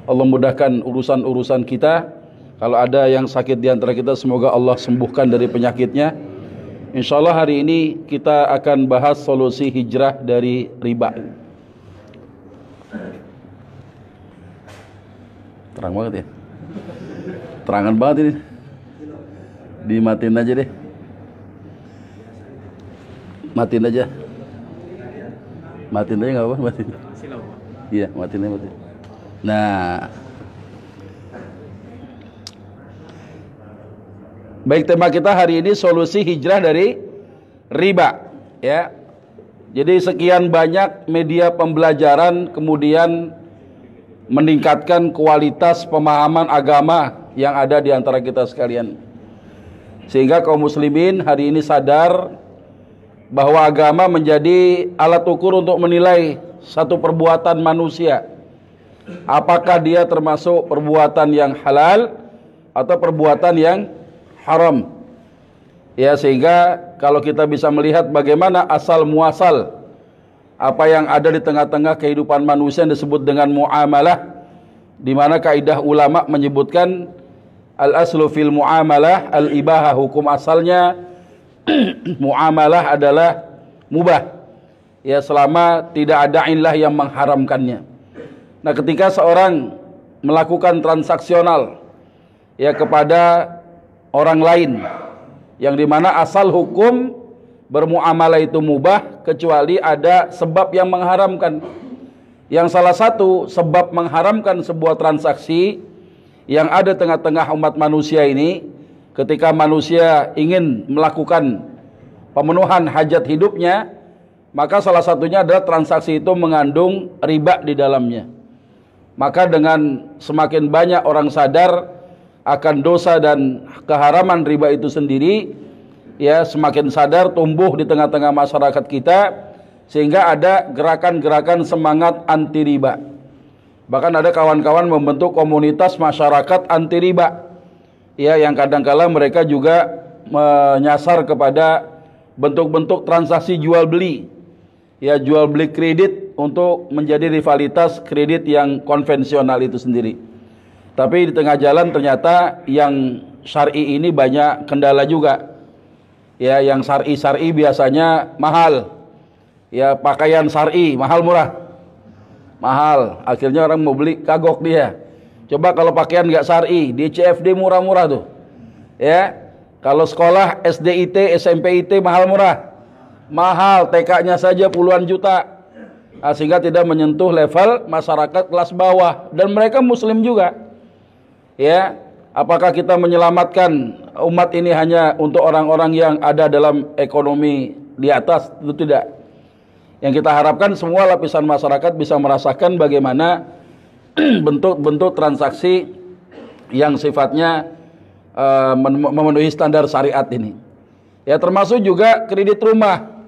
Allah mudahkan urusan-urusan kita. Kalau ada yang sakit di antara kita, semoga Allah sembuhkan dari penyakitnya. Insya Allah hari ini kita akan bahas solusi hijrah dari riba. Terang banget ya, terangan banget ini. Dimatiin aja deh, matiin aja, nggak apa-apa, matiin. Iya, matiin aja, matiin. Nah, baik, tema kita hari ini solusi hijrah dari riba, ya. Jadi sekian banyak media pembelajaran kemudian meningkatkan kualitas pemahaman agama yang ada di antara kita sekalian. Sehingga kaum muslimin hari ini sadar bahwa agama menjadi alat ukur untuk menilai satu perbuatan manusia. Apakah dia termasuk perbuatan yang halal atau perbuatan yang haram. Ya, sehingga kalau kita bisa melihat bagaimana asal muasal apa yang ada di tengah-tengah kehidupan manusia yang disebut dengan muamalah, di mana kaidah ulama menyebutkan al-aslu fil muamalah al-ibahah, hukum asalnya muamalah adalah mubah. Ya, selama tidak ada illah yang mengharamkannya. Nah, ketika seorang melakukan transaksional ya kepada orang lain, yang dimana asal hukum bermuamalah itu mubah kecuali ada sebab yang mengharamkan. Yang salah satu sebab mengharamkan sebuah transaksi yang ada tengah-tengah umat manusia ini, ketika manusia ingin melakukan pemenuhan hajat hidupnya, maka salah satunya adalah transaksi itu mengandung riba di dalamnya. Maka dengan semakin banyak orang sadar akan dosa dan keharaman riba itu sendiri, ya, semakin sadar tumbuh di tengah-tengah masyarakat kita, sehingga ada gerakan-gerakan semangat anti riba. Bahkan ada kawan-kawan membentuk komunitas masyarakat anti riba, ya, yang kadang-kala mereka juga menyasar kepada bentuk-bentuk transaksi jual beli, ya, jual beli kredit untuk menjadi rivalitas kredit yang konvensional itu sendiri. Tapi di tengah jalan ternyata yang syar'i ini banyak kendala juga. Ya, yang syar'i biasanya mahal. Ya, pakaian syar'i mahal murah. Mahal. Akhirnya orang mau beli kagok dia. Coba kalau pakaian nggak syar'i, di CFD murah-murah tuh. Ya. Kalau sekolah SDIT, SMPIT mahal murah. Mahal, TK-nya saja puluhan juta. Nah, sehingga tidak menyentuh level masyarakat kelas bawah, dan mereka muslim juga. Ya, apakah kita menyelamatkan umat ini hanya untuk orang-orang yang ada dalam ekonomi di atas? Tentu tidak. Yang kita harapkan semua lapisan masyarakat bisa merasakan bagaimana bentuk-bentuk transaksi yang sifatnya memenuhi standar syariat ini. Ya, termasuk juga kredit rumah.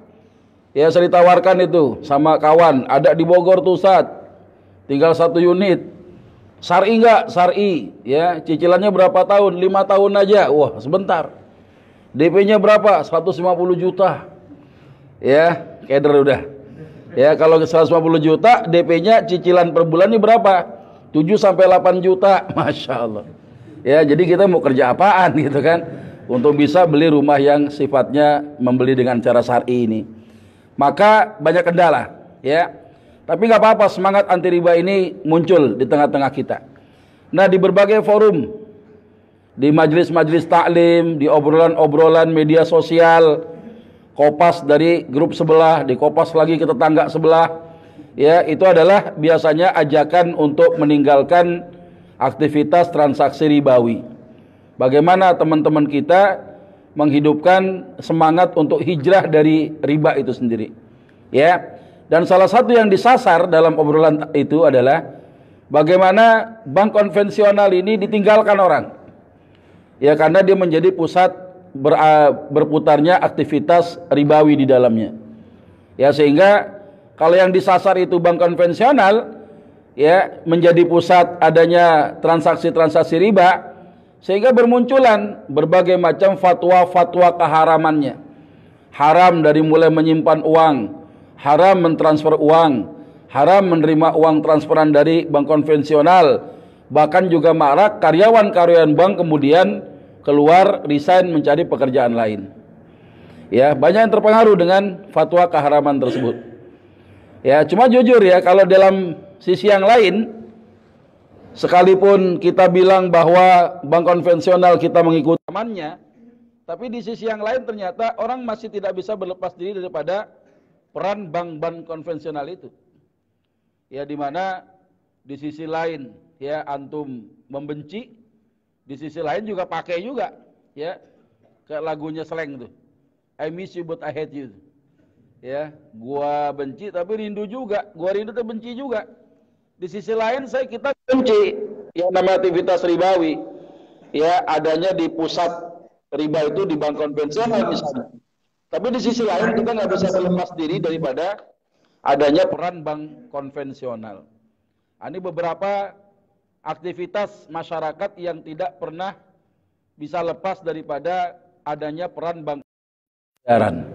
Ya, saya ditawarkan itu sama kawan, ada di Bogor tuh, Ustaz. Tinggal 1 unit. Syar'i enggak? Syar'i, ya. Cicilannya berapa tahun? 5 tahun aja. Wah, sebentar. DP-nya berapa? 150 juta. Ya, keder udah. Ya, kalau 150 juta, DP-nya cicilan per bulannya berapa? 7 sampai 8 juta. Masya Allah. Ya, jadi kita mau kerja apaan gitu kan? Untuk bisa beli rumah yang sifatnya membeli dengan cara syar'i ini. Maka banyak kendala, ya. Tapi nggak apa-apa, semangat anti riba ini muncul di tengah-tengah kita. Nah, di berbagai forum, di majelis-majelis taklim, di obrolan-obrolan media sosial, kopas dari grup sebelah, di kopas lagi ke tetangga sebelah, ya, itu adalah biasanya ajakan untuk meninggalkan aktivitas transaksi ribawi. Bagaimana teman-teman kita menghidupkan semangat untuk hijrah dari riba itu sendiri, ya. Dan salah satu yang disasar dalam obrolan itu adalah bagaimana bank konvensional ini ditinggalkan orang. Ya, karena dia menjadi pusat berputarnya aktivitas ribawi di dalamnya. Ya, sehingga kalau yang disasar itu bank konvensional, ya, menjadi pusat adanya transaksi-transaksi riba, sehingga bermunculan berbagai macam fatwa-fatwa keharamannya. Haram dari mulai menyimpan uang, haram mentransfer uang, haram menerima uang transferan dari bank konvensional, bahkan juga marak karyawan-karyawan bank kemudian keluar resign mencari pekerjaan lain. Ya, banyak yang terpengaruh dengan fatwa keharaman tersebut. Ya, cuma jujur ya, kalau dalam sisi yang lain, sekalipun kita bilang bahwa bank konvensional kita mengikuti amannya, tapi di sisi yang lain ternyata orang masih tidak bisa berlepas diri daripada peran bank-bank konvensional itu. Ya, di mana di sisi lain ya antum membenci, di sisi lain juga pakai juga, ya. Kayak lagunya Slank tuh. I miss you but I hate you. Ya, gua benci tapi rindu juga, gua rindu tapi benci juga. Di sisi lain kita benci yang namanya aktivitas ribawi. Ya, adanya di pusat riba itu di bank konvensional misalnya. Tapi di sisi lain kita nggak bisa berlepas diri daripada adanya peran bank konvensional. Ini beberapa aktivitas masyarakat yang tidak pernah bisa lepas daripada adanya peran bank konvensional.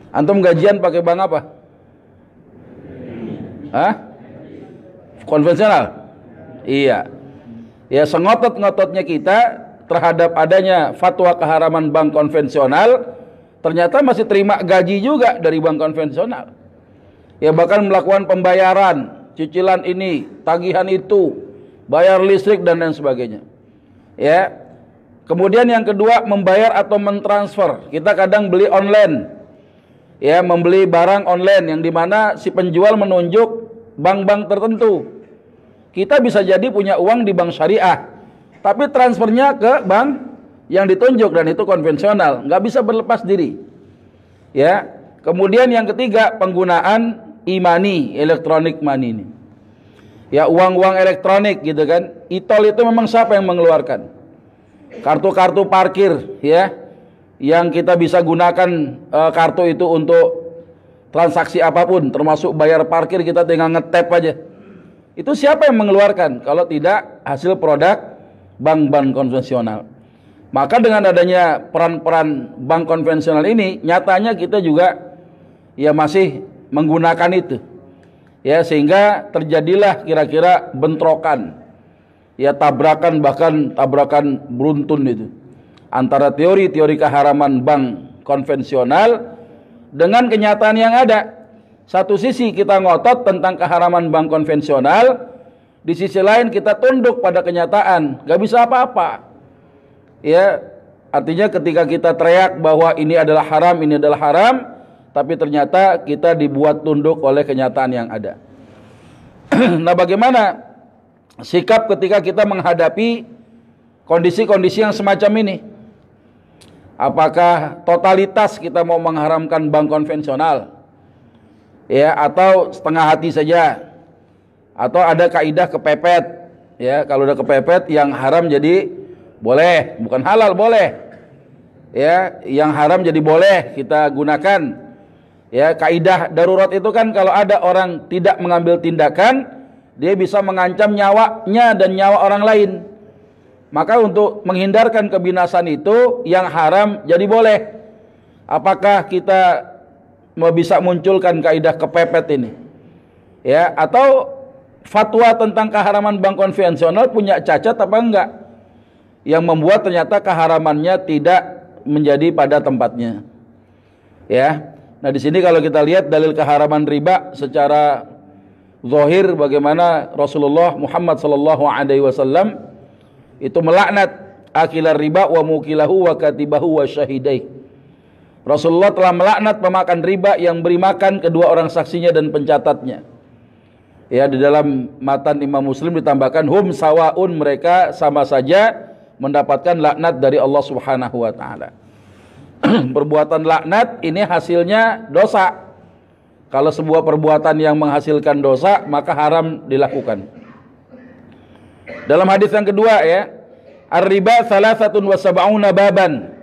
Antum gajian pakai bank apa? Hah? Konvensional? Iya. Ya, sengotot-ngototnya kita terhadap adanya fatwa keharaman bank konvensional, ternyata masih terima gaji juga dari bank konvensional. Ya, bahkan melakukan pembayaran, cicilan ini, tagihan itu, bayar listrik dan lain sebagainya. Ya. Kemudian yang kedua, membayar atau mentransfer. Kita kadang beli online. Ya, membeli barang online yang dimana si penjual menunjuk bank-bank tertentu. Kita bisa jadi punya uang di bank syariah, tapi transfernya ke bank yang ditunjuk dan itu konvensional, nggak bisa berlepas diri. Ya, kemudian yang ketiga, penggunaan e-money, electronic money ini. Ya, uang-uang elektronik gitu kan. E-tol itu memang siapa yang mengeluarkan? Kartu-kartu parkir ya, yang kita bisa gunakan kartu itu untuk transaksi apapun, termasuk bayar parkir kita tinggal ngetap aja. Itu siapa yang mengeluarkan? Kalau tidak hasil produk bank-bank konvensional. Maka dengan adanya peran-peran bank konvensional ini, nyatanya kita juga ya masih menggunakan itu. Ya, sehingga terjadilah kira-kira bentrokan. Ya, tabrakan, bahkan tabrakan beruntun itu antara teori-teori keharaman bank konvensional dengan kenyataan yang ada. Satu sisi kita ngotot tentang keharaman bank konvensional, di sisi lain kita tunduk pada kenyataan, gak bisa apa-apa. Ya, artinya ketika kita teriak bahwa ini adalah haram, tapi ternyata kita dibuat tunduk oleh kenyataan yang ada. Nah, bagaimana sikap ketika kita menghadapi kondisi-kondisi yang semacam ini? Apakah totalitas kita mau mengharamkan bank konvensional, ya, atau setengah hati saja, atau ada kaidah kepepet, ya, kalau udah kepepet yang haram jadi boleh, bukan halal boleh, ya, yang haram jadi boleh kita gunakan. Ya, kaidah darurat itu kan kalau ada orang tidak mengambil tindakan, dia bisa mengancam nyawanya dan nyawa orang lain. Maka untuk menghindarkan kebinasan itu, yang haram jadi boleh. Apakah kita mau bisa munculkan kaidah kepepet ini? Ya, atau fatwa tentang keharaman bank konvensional punya cacat apa enggak? Yang membuat ternyata keharamannya tidak menjadi pada tempatnya. Ya. Nah, di sini kalau kita lihat dalil keharaman riba secara zahir, bagaimana Rasulullah Muhammad SAW itu melaknat akilar riba wa mukilahu wa katibahu wa syahidai. Rasulullah telah melaknat pemakan riba yang beri makan kedua orang saksinya dan pencatatnya. Ya, di dalam matan Imam Muslim ditambahkan hum sawaun, mereka sama saja mendapatkan laknat dari Allah Subhanahu wa taala. Perbuatan laknat ini hasilnya dosa. Kalau sebuah perbuatan yang menghasilkan dosa, maka haram dilakukan. Dalam hadis yang kedua ya, ar-riba salasatun wa sab'una baban.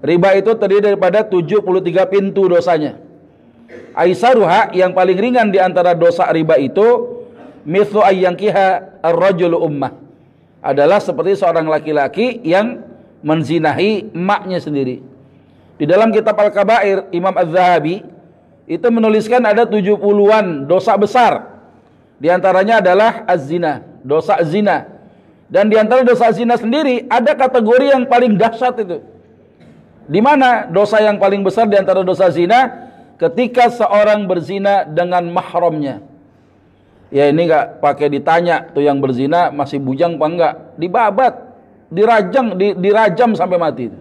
Riba itu terdiri daripada 73 pintu dosanya. Aisaruha, yang paling ringan di antara dosa riba itu, mithlu ayyankiha ar-rajulu ummah. Adalah seperti seorang laki-laki yang menzinahi emaknya sendiri. Di dalam kitab Al-Kabair, Imam Az-Zahabi itu menuliskan ada 70-an dosa besar. Di antaranya adalah az-zina, dosa zina. Dan di antara dosa zina sendiri ada kategori yang paling dahsyat itu. Di mana dosa yang paling besar di antara dosa zina? Ketika seorang berzina dengan mahramnya. Ya ini nggak pakai ditanya tuh yang berzina masih bujang apa enggak, dibabat, dirajam sampai mati.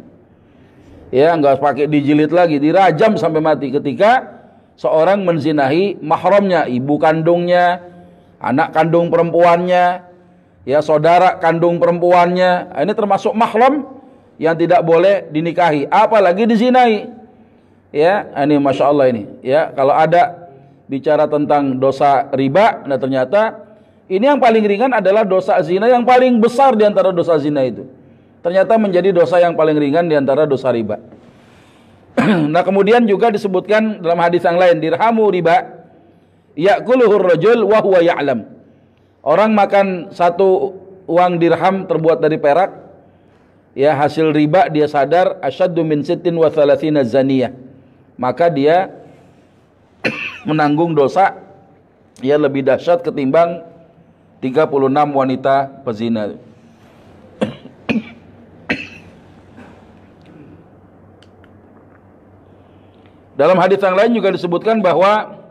Ya nggak pakai dijilid lagi, dirajam sampai mati ketika seorang menzinahi mahramnya, ibu kandungnya, anak kandung perempuannya, ya saudara kandung perempuannya. Ini termasuk mahram yang tidak boleh dinikahi, apalagi dizinai. Ya, ini masya Allah ini. Ya, kalau ada bicara tentang dosa riba, nah ternyata ini yang paling ringan adalah dosa zina yang paling besar di antara dosa zina itu. Ternyata menjadi dosa yang paling ringan di antara dosa riba. Nah, kemudian juga disebutkan dalam hadis yang lain, dirhamu riba, ya'kuluhur rajul wa huwa ya'lam. Orang makan satu uang dirham terbuat dari perak, ya hasil riba dia sadar, asyaddu min sittin wa thalathina zaniyah. Maka dia menanggung dosa ya lebih dahsyat ketimbang 36 wanita pezina. Dalam hadis yang lain juga disebutkan bahwa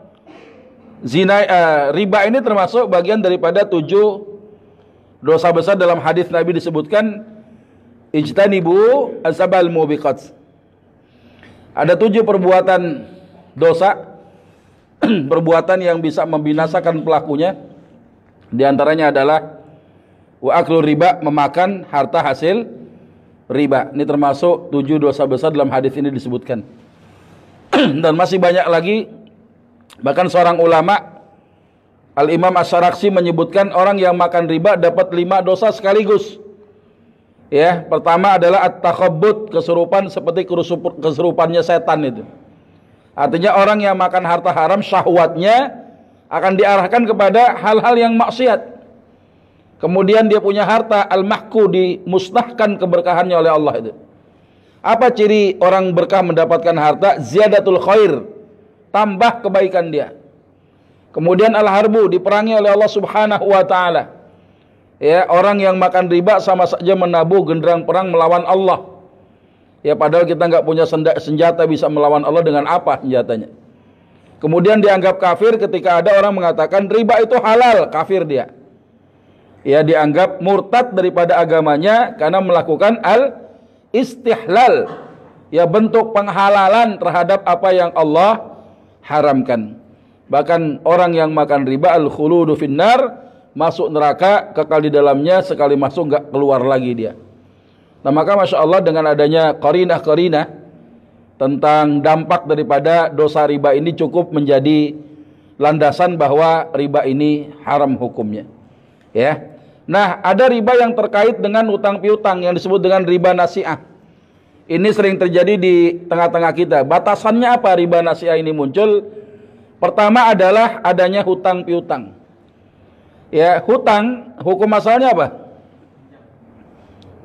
riba ini termasuk bagian daripada 7 dosa besar. Dalam hadis Nabi disebutkan ijtanibu asabal mubiqat. Ada 7 perbuatan dosa, perbuatan yang bisa membinasakan pelakunya. Di antaranya adalah wa aklu riba, memakan harta hasil riba. Ini termasuk 7 dosa besar dalam hadis ini disebutkan. Dan masih banyak lagi. Bahkan seorang ulama, Al-Imam Asy-Syarakhsi, menyebutkan orang yang makan riba dapat 5 dosa sekaligus. Ya, pertama adalah at-takhabbut, kesurupan seperti kesurupannya setan itu. Artinya orang yang makan harta haram, syahwatnya akan diarahkan kepada hal-hal yang maksiat. Kemudian dia punya harta al-mahku, dimusnahkan keberkahannya oleh Allah itu. Apa ciri orang berkah mendapatkan harta? Ziyadatul khair, tambah kebaikan dia. Kemudian al-harbu, diperangi oleh Allah Subhanahu wa taala. Ya, orang yang makan riba sama saja menabuh genderang perang melawan Allah. Ya, padahal kita nggak punya senjata bisa melawan Allah, dengan apa senjatanya? Kemudian dianggap kafir ketika ada orang mengatakan riba itu halal, kafir dia. Ya, dianggap murtad daripada agamanya karena melakukan al-istihlal. Ya, bentuk penghalalan terhadap apa yang Allah haramkan. Bahkan orang yang makan riba al-khuludu finnar, masuk neraka, kekal di dalamnya, sekali masuk nggak keluar lagi dia. Nah maka masya Allah dengan adanya qarinah-qarinah tentang dampak daripada dosa riba ini cukup menjadi landasan bahwa riba ini haram hukumnya. Ya. Nah ada riba yang terkait dengan utang piutang yang disebut dengan riba nasi'ah. Ini sering terjadi di tengah-tengah kita. Batasannya apa riba nasi'ah ini muncul? Pertama adalah adanya hutang piutang. Ya, hutang, hukum asalnya apa?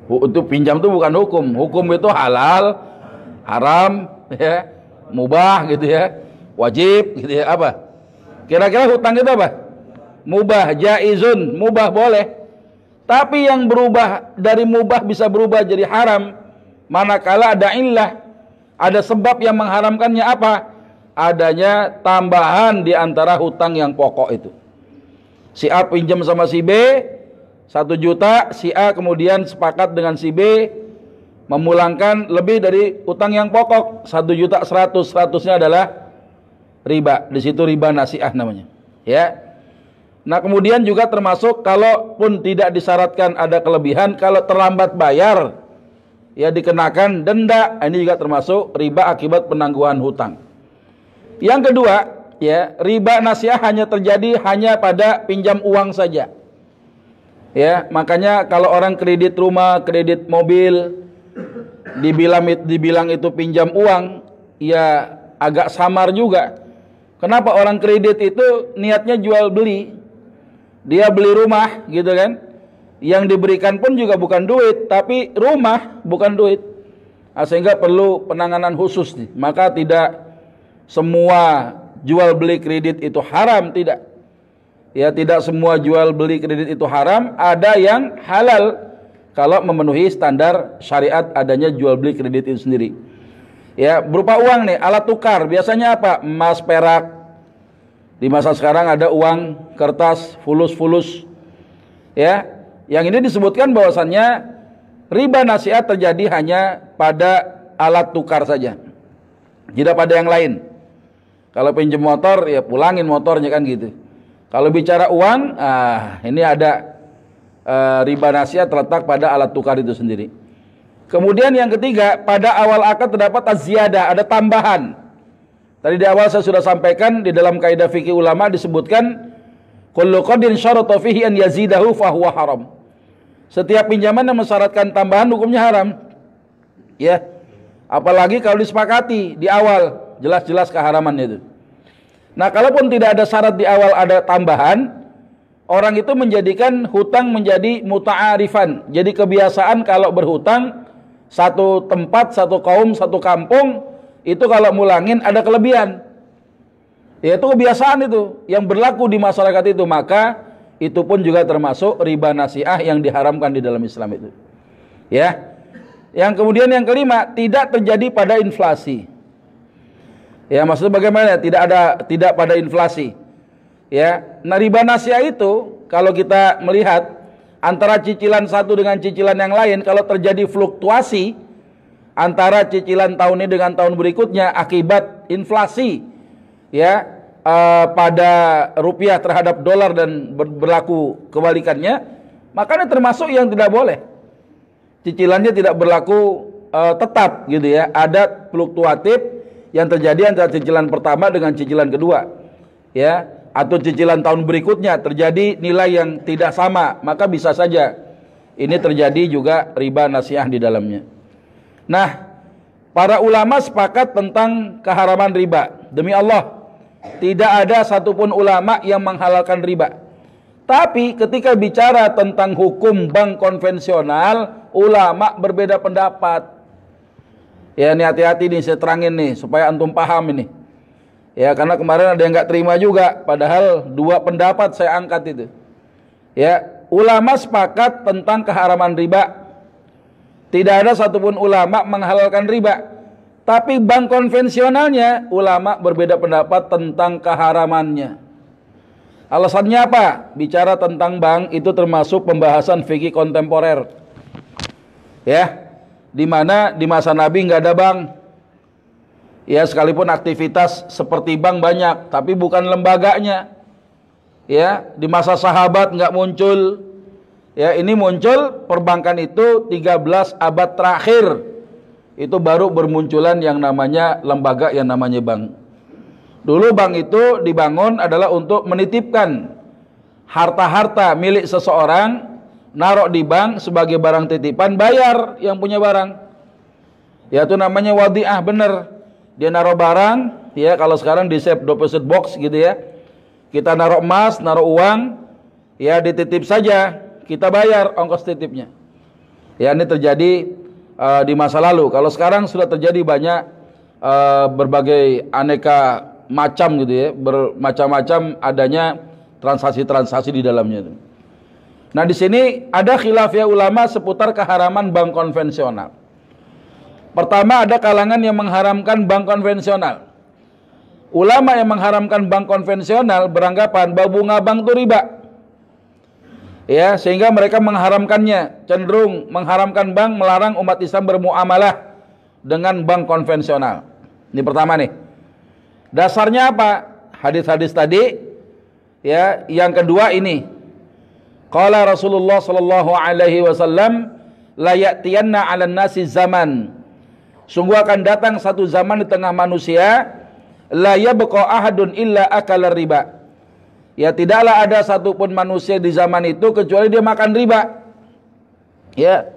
Itu pinjam itu bukan hukum. Hukum itu halal, haram, ya, mubah gitu ya, wajib gitu ya, apa? Kira-kira hutang itu apa? Mubah, jaizun, mubah boleh. Tapi yang berubah dari mubah bisa berubah jadi haram manakala ada illah, ada sebab yang mengharamkannya. Apa? Adanya tambahan di antara hutang yang pokok itu. Si A pinjam sama si B 1 juta, si A kemudian sepakat dengan si B memulangkan lebih dari utang yang pokok 1.100.000, 100-nya adalah riba. Di situ riba nasi'ah namanya. Ya. Nah, kemudian juga termasuk kalaupun tidak disyaratkan ada kelebihan, kalau terlambat bayar ya dikenakan denda. Ini juga termasuk riba akibat penangguhan hutang. Yang kedua, ya, riba nasi'ah hanya terjadi pada pinjam uang saja. Ya, makanya kalau orang kredit rumah, kredit mobil, dibilang itu pinjam uang, ya agak samar juga. Kenapa orang kredit itu niatnya jual beli? Dia beli rumah, gitu kan? Yang diberikan pun juga bukan duit, tapi rumah, bukan duit. Nah, sehingga perlu penanganan khusus nih. Maka tidak semua jual beli kredit itu haram, tidak. Ya, tidak semua jual beli kredit itu haram, ada yang halal kalau memenuhi standar syariat adanya jual beli kredit itu sendiri. Ya, berupa uang nih, alat tukar. Biasanya apa? Emas, perak. Di masa sekarang ada uang kertas, fulus. Ya, yang ini disebutkan bahwasannya riba nasi'ah terjadi hanya pada alat tukar saja, tidak pada yang lain. Kalau pinjam motor, ya pulangin motornya kan gitu. Kalau bicara uang, ini ada riba nasi'ah terletak pada alat tukar itu sendiri. Kemudian yang ketiga, pada awal akad terdapat az-ziyadah, ada tambahan. Tadi di awal saya sudah sampaikan, di dalam kaidah fikih ulama disebutkan kullu qadin syarata fihi an yazidahu fahuwa haram. Setiap pinjaman yang mensyaratkan tambahan hukumnya haram. Ya. Apalagi kalau disepakati di awal, jelas-jelas keharamannya itu. Nah, kalaupun tidak ada syarat di awal ada tambahan, orang itu menjadikan hutang menjadi muta'arifan. Jadi kebiasaan kalau berhutang, satu tempat, satu kaum, satu kampung, itu kalau mulangin ada kelebihan. Ya, itu kebiasaan itu yang berlaku di masyarakat itu, maka itu pun juga termasuk riba nasi'ah yang diharamkan di dalam Islam itu. Ya. Yang kemudian yang kelima, tidak terjadi pada inflasi. Ya, maksudnya bagaimana? Tidak pada inflasi. Ya, nah riba nasi'ah itu kalau kita melihat antara cicilan satu dengan cicilan yang lain, kalau terjadi fluktuasi antara cicilan tahun ini dengan tahun berikutnya akibat inflasi, ya, pada rupiah terhadap dolar dan berlaku kebalikannya, maka ini termasuk yang tidak boleh. Cicilannya tidak berlaku tetap gitu ya, ada fluktuatif yang terjadi antara cicilan pertama dengan cicilan kedua, ya, atau cicilan tahun berikutnya terjadi nilai yang tidak sama, maka bisa saja ini terjadi juga riba nasi'ah di dalamnya. Nah, para ulama sepakat tentang keharaman riba. Demi Allah, tidak ada satupun ulama yang menghalalkan riba. Tapi ketika bicara tentang hukum bank konvensional, ulama berbeda pendapat. Ya, ini hati-hati nih, saya terangin nih supaya antum paham ini. Ya, karena kemarin ada yang nggak terima juga, padahal dua pendapat saya angkat itu. Ya, ulama sepakat tentang keharaman riba. Tidak ada satupun ulama menghalalkan riba. Tapi bank konvensionalnya, ulama berbeda pendapat tentang keharamannya. Alasannya apa? Bicara tentang bank itu termasuk pembahasan fikih kontemporer. Ya, di mana di masa Nabi nggak ada bank. Ya, sekalipun aktivitas seperti bank banyak, tapi bukan lembaganya. Ya, di masa sahabat nggak muncul. Ya, ini muncul perbankan itu 13 abad terakhir. Itu baru bermunculan yang namanya lembaga yang namanya bank. Dulu bank itu dibangun adalah untuk menitipkan harta-harta milik seseorang, naruh di bank sebagai barang titipan, bayar yang punya barang. Ya, itu namanya wadi'ah, bener. Dia naruh barang, ya, kalau sekarang di safe deposit box gitu ya. Kita naruh emas, naruh uang, ya dititip saja, kita bayar ongkos titipnya. Ya, ini terjadi di masa lalu. Kalau sekarang sudah terjadi banyak berbagai aneka macam gitu ya, bermacam-macam adanya transaksi-transaksi di dalamnya. Nah, di sini ada khilafiyah ulama seputar keharaman bank konvensional. Pertama, ada kalangan yang mengharamkan bank konvensional. Ulama yang mengharamkan bank konvensional beranggapan bahwa bunga bank itu riba. Ya, sehingga mereka mengharamkannya, cenderung mengharamkan bank, melarang umat Islam bermuamalah dengan bank konvensional. Ini pertama nih. Dasarnya apa? Hadis-hadis tadi. Ya, yang kedua ini. Qala Rasulullah sallallahu alaihi wasallam, la ya'tiyanna 'alan nasi zaman. Sungguh akan datang satu zaman di tengah manusia, la yabqa ahadun illa akala riba. Ya, tidaklah ada satupun manusia di zaman itu kecuali dia makan riba. Ya.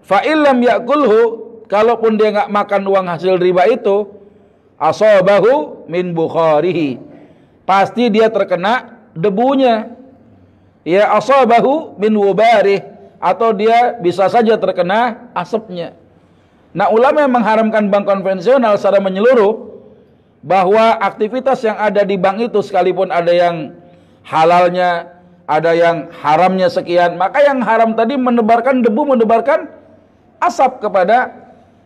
Fa illam yakulhu, kalaupun dia enggak makan uang hasil riba itu, asabahu min bukharihi, pasti dia terkena debunya. Ya, asabahu min wubarih, atau dia bisa saja terkena asapnya. Nah, ulama yang mengharamkan bank konvensional secara menyeluruh bahwa aktivitas yang ada di bank itu sekalipun ada yang halalnya, ada yang haramnya sekian. Maka yang haram tadi menebarkan debu, menebarkan asap kepada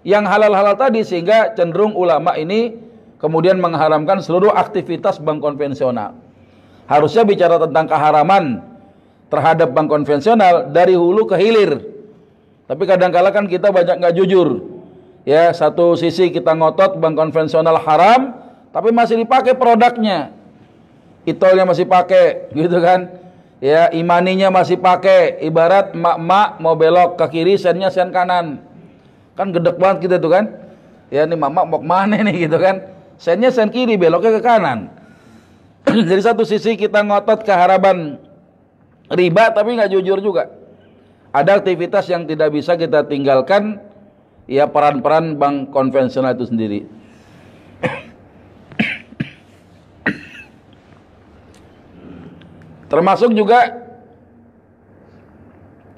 yang halal-halal tadi, sehingga cenderung ulama ini kemudian mengharamkan seluruh aktivitas bank konvensional. Harusnya bicara tentang keharaman terhadap bank konvensional dari hulu ke hilir. Tapi kadang-kala kan kita banyak nggak jujur. Ya, satu sisi kita ngotot bank konvensional haram, tapi masih dipakai produknya. Itolnya masih pakai, gitu kan? Ya, imaninya masih pakai. Ibarat mak-mak mau belok ke kiri, sennya sen kanan. Kan gedek banget kita tuh kan? Ya, nih mak-mak mau kemana nih, gitu kan? Sennya sen kiri, beloknya ke kanan. Jadi satu sisi kita ngotot keharaman riba, tapi nggak jujur juga. Ada aktivitas yang tidak bisa kita tinggalkan, ya peran-peran bank konvensional itu sendiri. Termasuk juga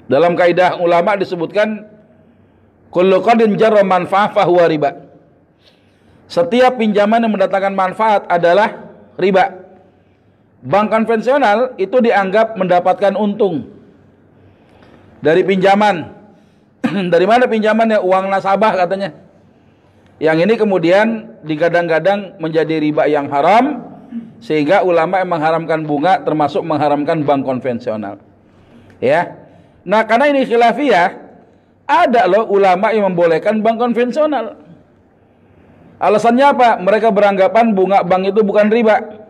dalam kaidah ulama disebutkan kullu qardin jarra manfa'ah fahuwa riba. Setiap pinjaman yang mendatangkan manfaat adalah riba. Bank konvensional itu dianggap mendapatkan untung dari pinjaman. Dari mana pinjamannya? Uang nasabah katanya. Yang ini kemudian digadang-gadang menjadi riba yang haram, sehingga ulama yang mengharamkan bunga termasuk mengharamkan bank konvensional. Ya. Nah, karena ini khilafiyah, ada loh ulama yang membolehkan bank konvensional. Alasannya apa? Mereka beranggapan bunga bank itu bukan riba,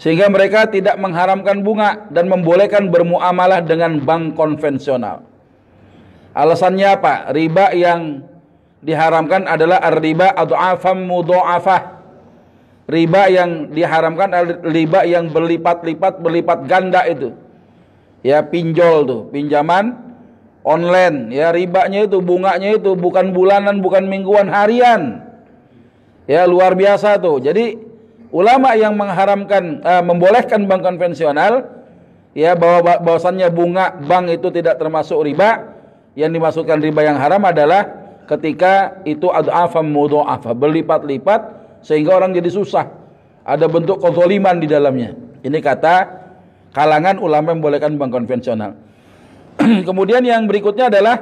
sehingga mereka tidak mengharamkan bunga dan membolehkan bermuamalah dengan bank konvensional. Alasannya apa? Riba yang diharamkan adalah ar-riba adhafam mudha'afah. Riba yang diharamkan adalah riba yang berlipat-lipat, berlipat ganda itu. Ya, pinjol tuh, pinjaman online, ya ribanya itu, bunganya itu bukan bulanan, bukan mingguan, harian. Ya, luar biasa tuh. Jadi ulama yang mengharamkan membolehkan bank konvensional, ya bahwasannya bunga bank itu tidak termasuk riba. Yang dimaksudkan riba yang haram adalah ketika itu adhafam mudha'afah, berlipat-lipat sehingga orang jadi susah. Ada bentuk kezaliman di dalamnya. Ini kata kalangan ulama yang membolehkan bank konvensional. Kemudian yang berikutnya adalah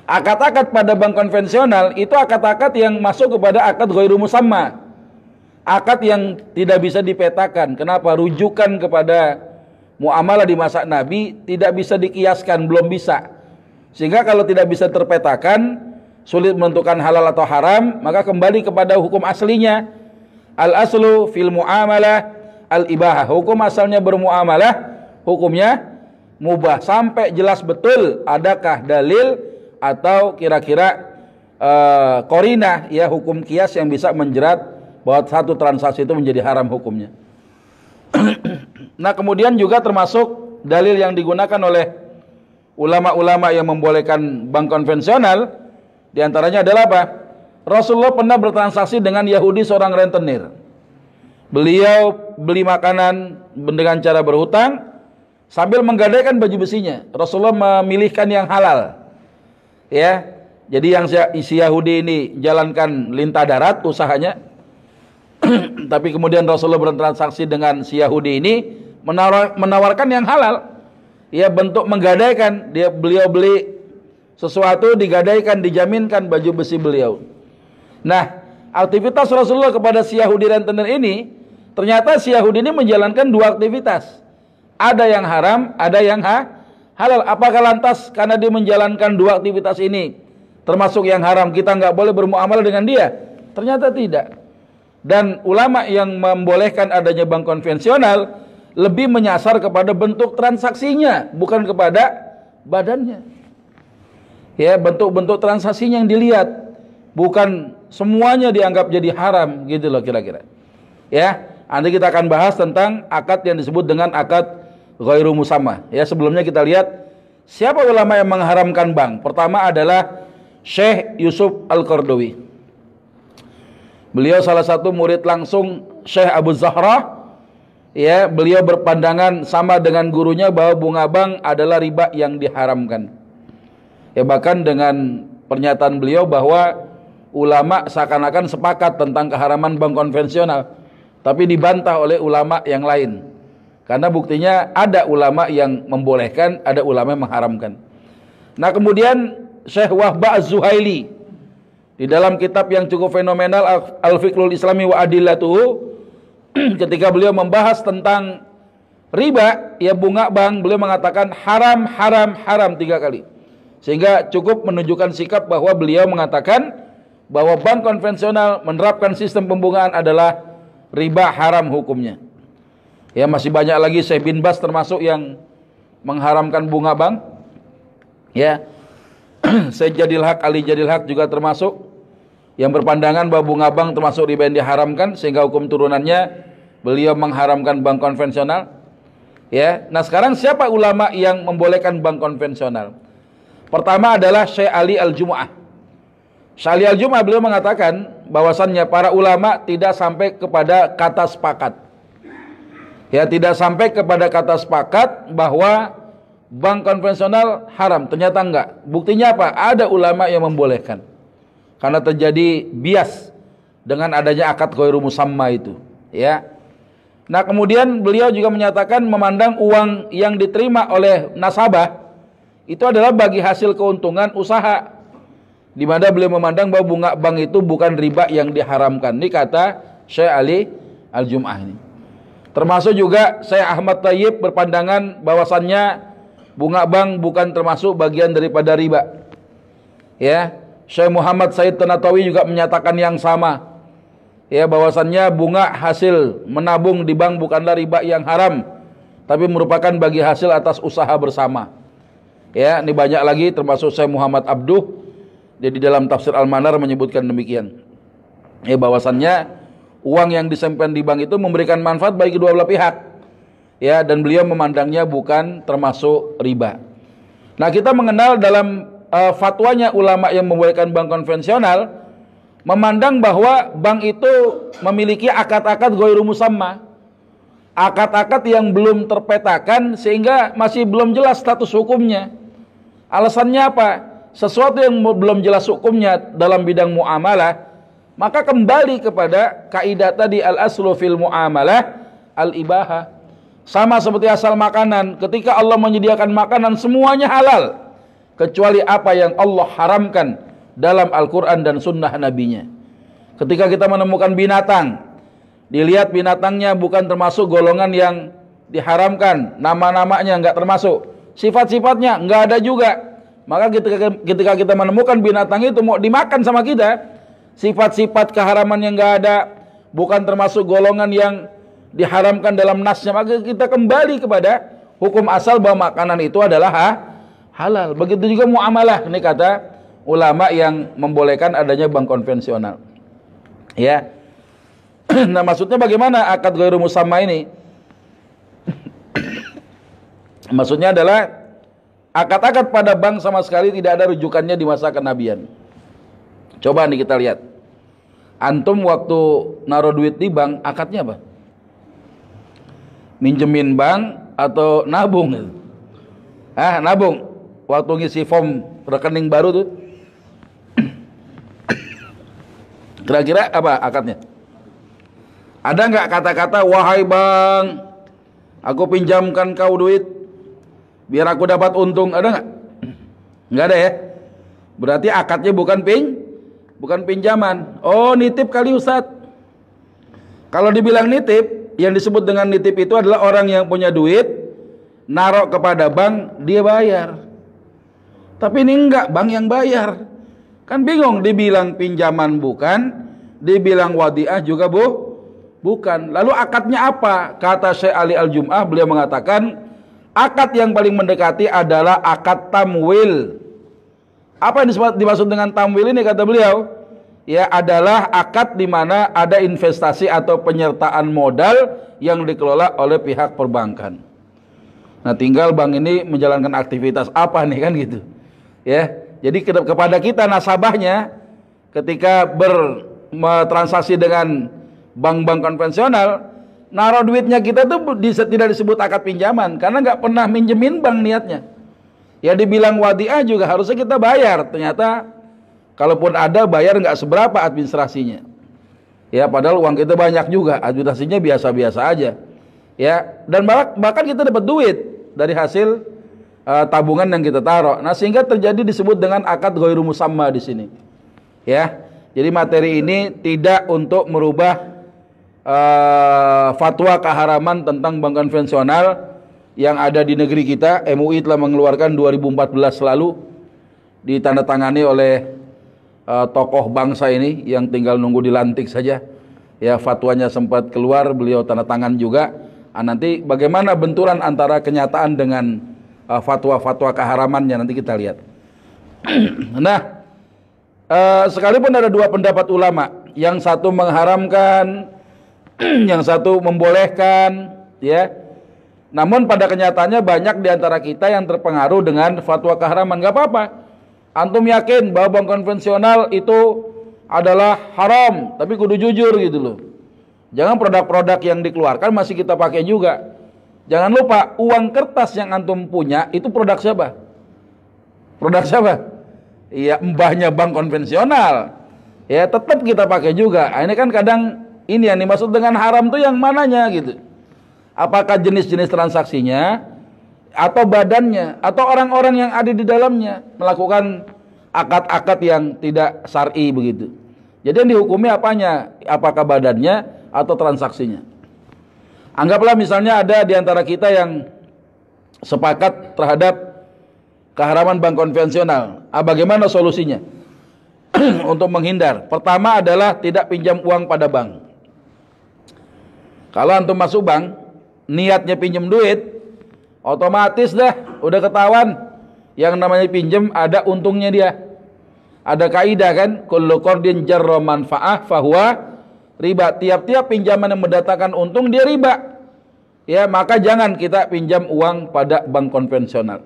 akad-akad pada bank konvensional itu akad-akad yang masuk kepada akad ghairu musamma. Akad yang tidak bisa dipetakan. Kenapa? Rujukan kepada muamalah di masa Nabi tidak bisa dikiaskan, belum bisa. Sehingga kalau tidak bisa terpetakan, sulit menentukan halal atau haram, maka kembali kepada hukum aslinya. Al-aslu fil muamalah al-ibahah. Hukum asalnya bermuamalah, hukumnya mubah. Sampai jelas betul adakah dalil atau kira-kira qarinah, ya hukum kias yang bisa menjerat bahwa satu transaksi itu menjadi haram hukumnya. Nah, kemudian juga termasuk dalil yang digunakan oleh ulama-ulama yang membolehkan bank konvensional, diantaranya adalah apa? Rasulullah pernah bertransaksi dengan Yahudi, seorang rentenir. Beliau beli makanan dengan cara berhutang sambil menggadaikan baju besinya. Rasulullah memilihkan yang halal. Ya, jadi yang si Yahudi ini jalankan lintah darat usahanya. Tapi kemudian Rasulullah bertransaksi dengan si Yahudi ini menawarkan yang halal. Ya, bentuk menggadaikan, beliau beli sesuatu, digadaikan, dijaminkan baju besi beliau. Nah, aktivitas Rasulullah kepada si Yahudi rentenir ini, ternyata si Yahudi ini menjalankan dua aktivitas. Ada yang haram, ada yang halal. Apakah lantas karena dia menjalankan dua aktivitas ini, termasuk yang haram, kita nggak boleh bermuamalah dengan dia? Ternyata tidak. Dan ulama yang membolehkan adanya bank konvensional lebih menyasar kepada bentuk transaksinya, bukan kepada badannya. Ya, bentuk-bentuk transaksinya yang dilihat, bukan semuanya dianggap jadi haram, gitu loh kira-kira. Ya, nanti kita akan bahas tentang akad yang disebut dengan akad ghairu musamma. Ya, sebelumnya kita lihat siapa ulama yang mengharamkan bank. Pertama adalah Syekh Yusuf Al-Qardawi. Beliau salah satu murid langsung Syekh Abu Zahra. Ya, beliau berpandangan sama dengan gurunya bahwa bunga bank adalah riba yang diharamkan. Ya, bahkan dengan pernyataan beliau bahwa ulama seakan-akan sepakat tentang keharaman bank konvensional, tapi dibantah oleh ulama yang lain. Karena buktinya ada ulama yang membolehkan, ada ulama yang mengharamkan. Nah kemudian Syekh Wahbah Az-Zuhaili di dalam kitab yang cukup fenomenal Al-Fiqhul Islami wa Adillatuhu, ketika beliau membahas tentang riba, ya bunga bank, beliau mengatakan haram, haram, haram 3 kali. Sehingga cukup menunjukkan sikap bahwa beliau mengatakan bahwa bank konvensional menerapkan sistem pembungaan adalah riba haram hukumnya. Ya masih banyak lagi, Syekh bin Bas termasuk yang mengharamkan bunga bank. Ya, Syekh Jadil Haq, Ali Jadil Haq juga termasuk yang berpandangan bahwa bunga bank termasuk riba yang diharamkan, sehingga hukum turunannya beliau mengharamkan bank konvensional. Ya, nah sekarang siapa ulama yang membolehkan bank konvensional? Pertama adalah Syekh Ali Al-Jumu'ah. Syekh Ali Al-Jumu'ah beliau mengatakan bahwasannya para ulama tidak sampai kepada kata sepakat. Ya, tidak sampai kepada kata sepakat bahwa bank konvensional haram. Ternyata enggak. Buktinya apa? Ada ulama yang membolehkan. Karena terjadi bias dengan adanya akad ghairu musamma itu. Ya. Nah kemudian beliau juga menyatakan memandang uang yang diterima oleh nasabah itu adalah bagi hasil keuntungan usaha. Di mana beliau memandang bahwa bunga bank itu bukan riba yang diharamkan. Ini kata Syekh Ali Al-Jumu'ah ini. Termasuk juga Syekh Ahmad Thayyib berpandangan bahwasannya bunga bank bukan termasuk bagian daripada riba. Ya, Syekh Muhammad Said Tanatawi juga menyatakan yang sama. Ya, bahwasannya bunga hasil menabung di bank bukanlah riba yang haram, tapi merupakan bagi hasil atas usaha bersama. Ya, ini banyak lagi termasuk Syekh Muhammad Abduh. Jadi dalam tafsir Al-Manar menyebutkan demikian. Ya, bahwasannya uang yang disimpan di bank itu memberikan manfaat bagi kedua belah pihak. Ya, dan beliau memandangnya bukan termasuk riba. Nah, kita mengenal dalam fatwanya ulama yang membolehkan bank konvensional, memandang bahwa bank itu memiliki akad-akad ghairu musamma. Akad-akad yang belum terpetakan sehingga masih belum jelas status hukumnya. Alasannya apa? Sesuatu yang belum jelas hukumnya dalam bidang muamalah, maka kembali kepada kaidah tadi al-aslu fil muamalah al-ibahah. Sama seperti asal makanan, ketika Allah menyediakan makanan semuanya halal kecuali apa yang Allah haramkan dalam Al-Quran dan sunnah nabinya. Ketika kita menemukan binatang, dilihat binatangnya bukan termasuk golongan yang diharamkan, nama-namanya enggak termasuk, sifat-sifatnya enggak ada juga, maka ketika kita menemukan binatang itu mau dimakan sama kita, sifat-sifat keharaman yang enggak ada, bukan termasuk golongan yang diharamkan dalam nasnya, maka kita kembali kepada hukum asal bahwa makanan itu adalah halal. Begitu juga muamalah. Ini kata ulama yang membolehkan adanya bank konvensional. Ya. Nah, maksudnya bagaimana akad ghairu musamma ini? Maksudnya adalah akad-akad pada bank sama sekali tidak ada rujukannya di masa kenabian. Coba nih kita lihat. Antum waktu naruh duit di bank, akadnya apa? Minjemin bank atau nabung? Nabung. Waktu ngisi form rekening baru tuh, kira-kira apa akadnya? Ada nggak kata-kata wahai bang, aku pinjamkan kau duit biar aku dapat untung? Ada nggak? Nggak ada ya. Berarti akadnya bukan pinjaman. Oh, nitip kali Ustaz. Kalau dibilang nitip, yang disebut dengan nitip itu adalah orang yang punya duit, narok kepada bank, dia bayar. Tapi ini enggak, bank yang bayar. Kan bingung, dibilang pinjaman bukan, dibilang wadiah juga bukan. Lalu akadnya apa? Kata Syekh Ali Al-Jumu'ah, beliau mengatakan akad yang paling mendekati adalah akad tamwil. Apa yang dimaksud dengan tamwil ini kata beliau? Ya, adalah akad di mana ada investasi atau penyertaan modal yang dikelola oleh pihak perbankan. Nah, tinggal bank ini menjalankan aktivitas apa nih kan gitu. Ya, jadi kepada kita nasabahnya ketika bertransaksi dengan bank-bank konvensional, naruh duitnya kita tuh tidak disebut akad pinjaman karena nggak pernah minjemin bank niatnya. Ya dibilang wadiah juga harusnya kita bayar, ternyata kalaupun ada bayar nggak seberapa administrasinya. Ya padahal uang kita banyak juga, administrasinya biasa-biasa aja. Ya, dan bahkan kita dapat duit dari hasil tabungan yang kita taruh. Nah, sehingga terjadi disebut dengan akad ghairu musamma di sini. Ya. Jadi materi ini tidak untuk merubah fatwa keharaman tentang bank konvensional yang ada di negeri kita. MUI telah mengeluarkan 2014 lalu, ditandatangani oleh tokoh bangsa ini yang tinggal nunggu dilantik saja. Ya, fatwanya sempat keluar, beliau tanda tangan juga. Nanti bagaimana benturan antara kenyataan dengan fatwa-fatwa keharamannya nanti kita lihat. Nah, sekalipun ada dua pendapat ulama, yang satu mengharamkan, yang satu membolehkan, ya. Namun pada kenyataannya banyak di antara kita yang terpengaruh dengan fatwa keharaman. Gak apa-apa. Antum yakin bahwa bank konvensional itu adalah haram, tapi kudu jujur gitu loh. Jangan produk-produk yang dikeluarkan masih kita pakai juga. Jangan lupa uang kertas yang antum punya itu produk siapa? Produk siapa? Iya, mbahnya bank konvensional. Ya, tetap kita pakai juga. Ini kan kadang ini yang dimaksud dengan haram tuh yang mananya gitu. Apakah jenis-jenis transaksinya, atau badannya, atau orang-orang yang ada di dalamnya melakukan akad-akad yang tidak syar'i begitu. Jadi yang dihukumi apanya? Apakah badannya atau transaksinya? Anggaplah misalnya ada di antara kita yang sepakat terhadap keharaman bank konvensional. Bagaimana solusinya? Untuk menghindar. Pertama adalah tidak pinjam uang pada bank. Kalau antum masuk bank, niatnya pinjam duit, otomatis dah udah ketahuan yang namanya pinjam ada untungnya dia. Ada kaidah kan, kullu qardin jarra manfaah fahuwa riba. Tiap-tiap pinjaman yang mendatangkan untung dia riba. Ya, maka jangan kita pinjam uang pada bank konvensional.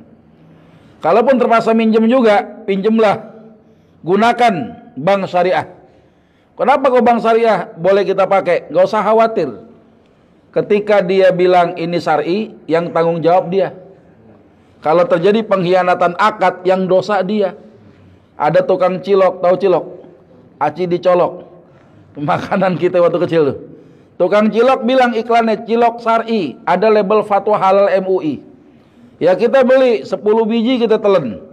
Kalaupun terpaksa minjem juga, pinjemlah, gunakan bank syariah. Kenapa kok bank syariah boleh kita pakai? Gak usah khawatir. Ketika dia bilang ini syar'i, yang tanggung jawab dia. Kalau terjadi pengkhianatan akad, yang dosa dia. Ada tukang cilok, tahu cilok? Aci dicolok. Makanan kita waktu kecil tuh. Tukang cilok bilang iklannya cilok syar'i, ada label fatwa halal MUI. Ya kita beli 10 biji kita telan.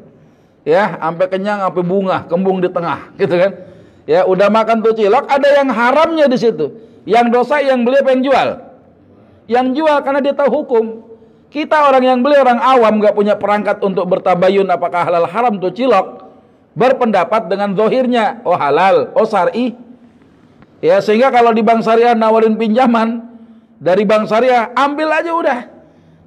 Ya, sampai kenyang, sampai bunga, kembung di tengah, gitu kan. Ya, udah makan tuh cilok, ada yang haramnya di situ. Yang dosa yang beli pengen jual. Yang jual karena dia tahu hukum. Kita orang yang beli orang awam, gak punya perangkat untuk bertabayun apakah halal haram tuh cilok, berpendapat dengan zohirnya, oh halal, oh syar'i. Ya, sehingga kalau di bank syariah nawarin pinjaman dari bank syariah, ambil aja udah.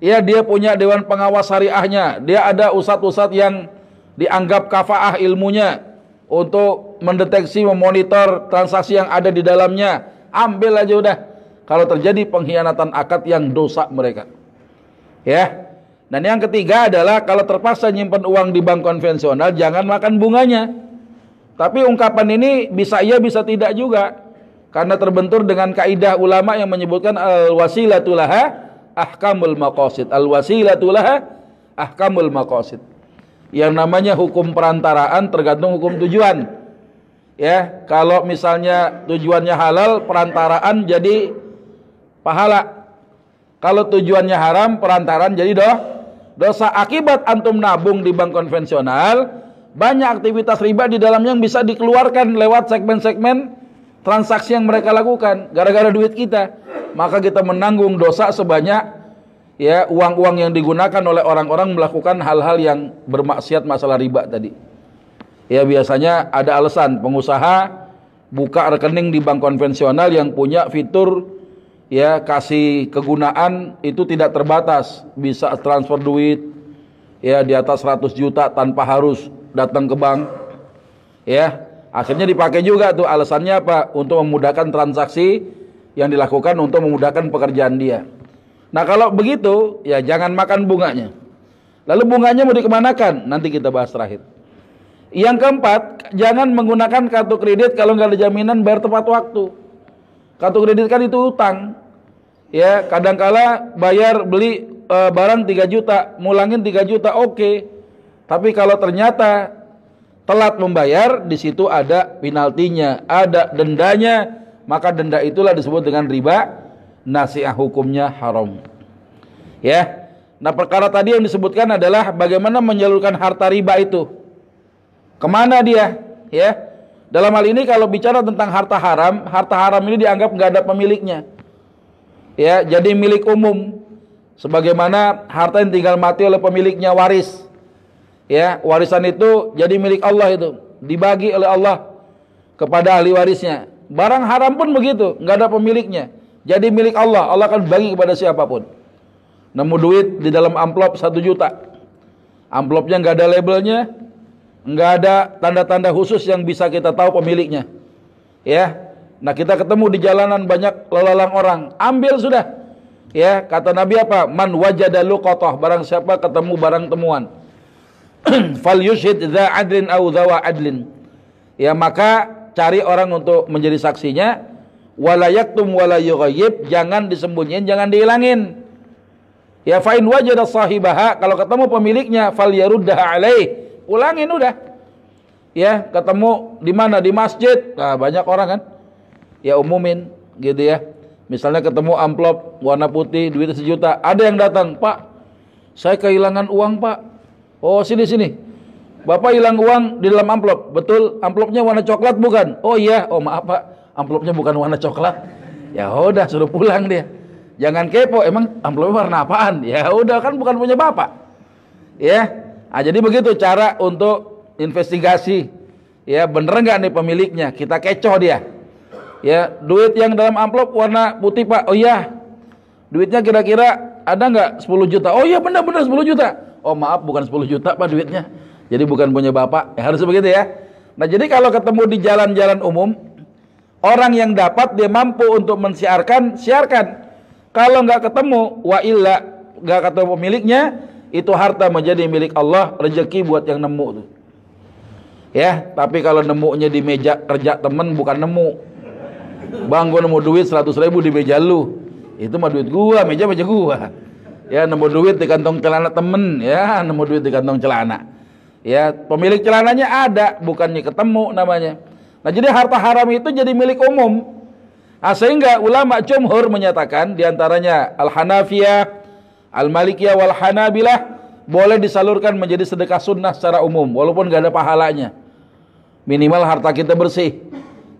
Ya, dia punya dewan pengawas syariahnya, dia ada ustadz-ustadz yang dianggap kafaah ilmunya untuk mendeteksi, memonitor transaksi yang ada di dalamnya. Ambil aja udah. Kalau terjadi pengkhianatan akad yang dosa mereka. Ya. Dan yang ketiga adalah kalau terpaksa nyimpan uang di bank konvensional, jangan makan bunganya. Tapi ungkapan ini bisa iya bisa tidak juga. Karena terbentur dengan kaidah ulama yang menyebutkan al-wasilatu laha ahkamul maqasid. Al-wasilatu laha ahkamul maqasid. Yang namanya hukum perantaraan tergantung hukum tujuan. Ya, kalau misalnya tujuannya halal, perantaraan jadi pahala. Kalau tujuannya haram, perantaraan jadi dosa. Akibat antum nabung di bank konvensional, banyak aktivitas riba di dalamnya yang bisa dikeluarkan lewat segmen-segmen transaksi yang mereka lakukan gara-gara duit kita. Maka kita menanggung dosa sebanyak ya uang-uang yang digunakan oleh orang-orang melakukan hal-hal yang bermaksiat masalah riba tadi. Ya, biasanya ada alasan pengusaha buka rekening di bank konvensional yang punya fitur ya kasih kegunaan itu tidak terbatas, bisa transfer duit ya di atas 100 juta tanpa harus datang ke bank. Ya, akhirnya dipakai juga tuh, alasannya apa? Untuk memudahkan transaksi yang dilakukan untuk memudahkan pekerjaan dia. Nah, kalau begitu ya jangan makan bunganya. Lalu bunganya mau dikemanakan? Nanti kita bahas terakhir. Yang keempat, jangan menggunakan kartu kredit kalau nggak ada jaminan bayar tepat waktu. Kartu kredit kan itu utang. Ya, kadangkala bayar beli barang 3 juta, mulangin 3 juta, oke. Tapi kalau ternyata telat membayar, di situ ada penaltinya, ada dendanya, maka denda itulah disebut dengan riba nasi'ah hukumnya haram. Ya. Nah, perkara tadi yang disebutkan adalah bagaimana menyalurkan harta riba itu. Kemana dia? Ya. Dalam hal ini kalau bicara tentang harta haram ini dianggap nggak ada pemiliknya. Ya, jadi milik umum. Sebagaimana harta yang tinggal mati oleh pemiliknya waris. Ya, warisan itu jadi milik Allah itu, dibagi oleh Allah kepada ahli warisnya. Barang haram pun begitu, nggak ada pemiliknya. Jadi milik Allah, Allah akan bagi kepada siapapun. Nemu duit di dalam amplop 1 juta. Amplopnya nggak ada labelnya, nggak ada tanda-tanda khusus yang bisa kita tahu pemiliknya. Ya, nah kita ketemu di jalanan banyak lalang orang, ambil sudah. Ya, kata Nabi apa? Man wajada luqatah, barang siapa ketemu barang temuan. Fal yushhid dza adlin aw dzawa adlin. Ya, maka cari orang untuk menjadi saksinya. Wala yaktum wala yughayyib, jangan disembunyiin, jangan dihilangin. Ya, fa in wajada sahibaha, kalau ketemu pemiliknya fal yaruddaha alaih, ulangin udah. Ya, ketemu di mana? Di masjid. Nah, banyak orang kan. Ya, umumin gitu ya. Misalnya ketemu amplop warna putih, duit 1 juta. Ada yang datang, Pak, saya kehilangan uang, Pak. Oh, sini. Bapak hilang uang di dalam amplop. Betul, amplopnya warna coklat bukan? Oh iya, oh maaf Pak, amplopnya bukan warna coklat. Ya udah, suruh pulang dia. Jangan kepo, emang amplopnya warna apaan? Ya udah, kan bukan punya Bapak. Ya, nah, jadi begitu cara untuk investigasi. Ya, bener nggak nih pemiliknya? Kita kecoh dia. Ya, duit yang dalam amplop warna putih Pak. Oh iya. Duitnya kira-kira ada nggak 10 juta? Oh iya, benar-benar 10 juta. Oh maaf, bukan 10 juta Pak duitnya. Jadi bukan punya Bapak. Ya, harus begitu ya. Nah, jadi kalau ketemu di jalan-jalan umum, orang yang dapat dia mampu untuk mensiarkan, siarkan. Kalau nggak ketemu, wa illa, nggak ketemu pemiliknya, itu harta menjadi milik Allah, rezeki buat yang nemu tuh. Ya, tapi kalau nemunya di meja kerja temen, bukan nemu. Bang, gua nemu duit 100.000 di meja lu. Itu mah duit gua, meja gua. Ya, nemu duit di kantong celana temen. Ya, nemu duit di kantong celana. Ya, pemilik celananya ada, bukannya ketemu namanya. Nah, jadi harta haram itu jadi milik umum. Nah, sehingga ulama jumhur menyatakan, diantaranya Al-Hanafiyah, Al-Malikiyah, Wal-Hanabilah, boleh disalurkan menjadi sedekah sunnah secara umum, walaupun gak ada pahalanya. Minimal harta kita bersih.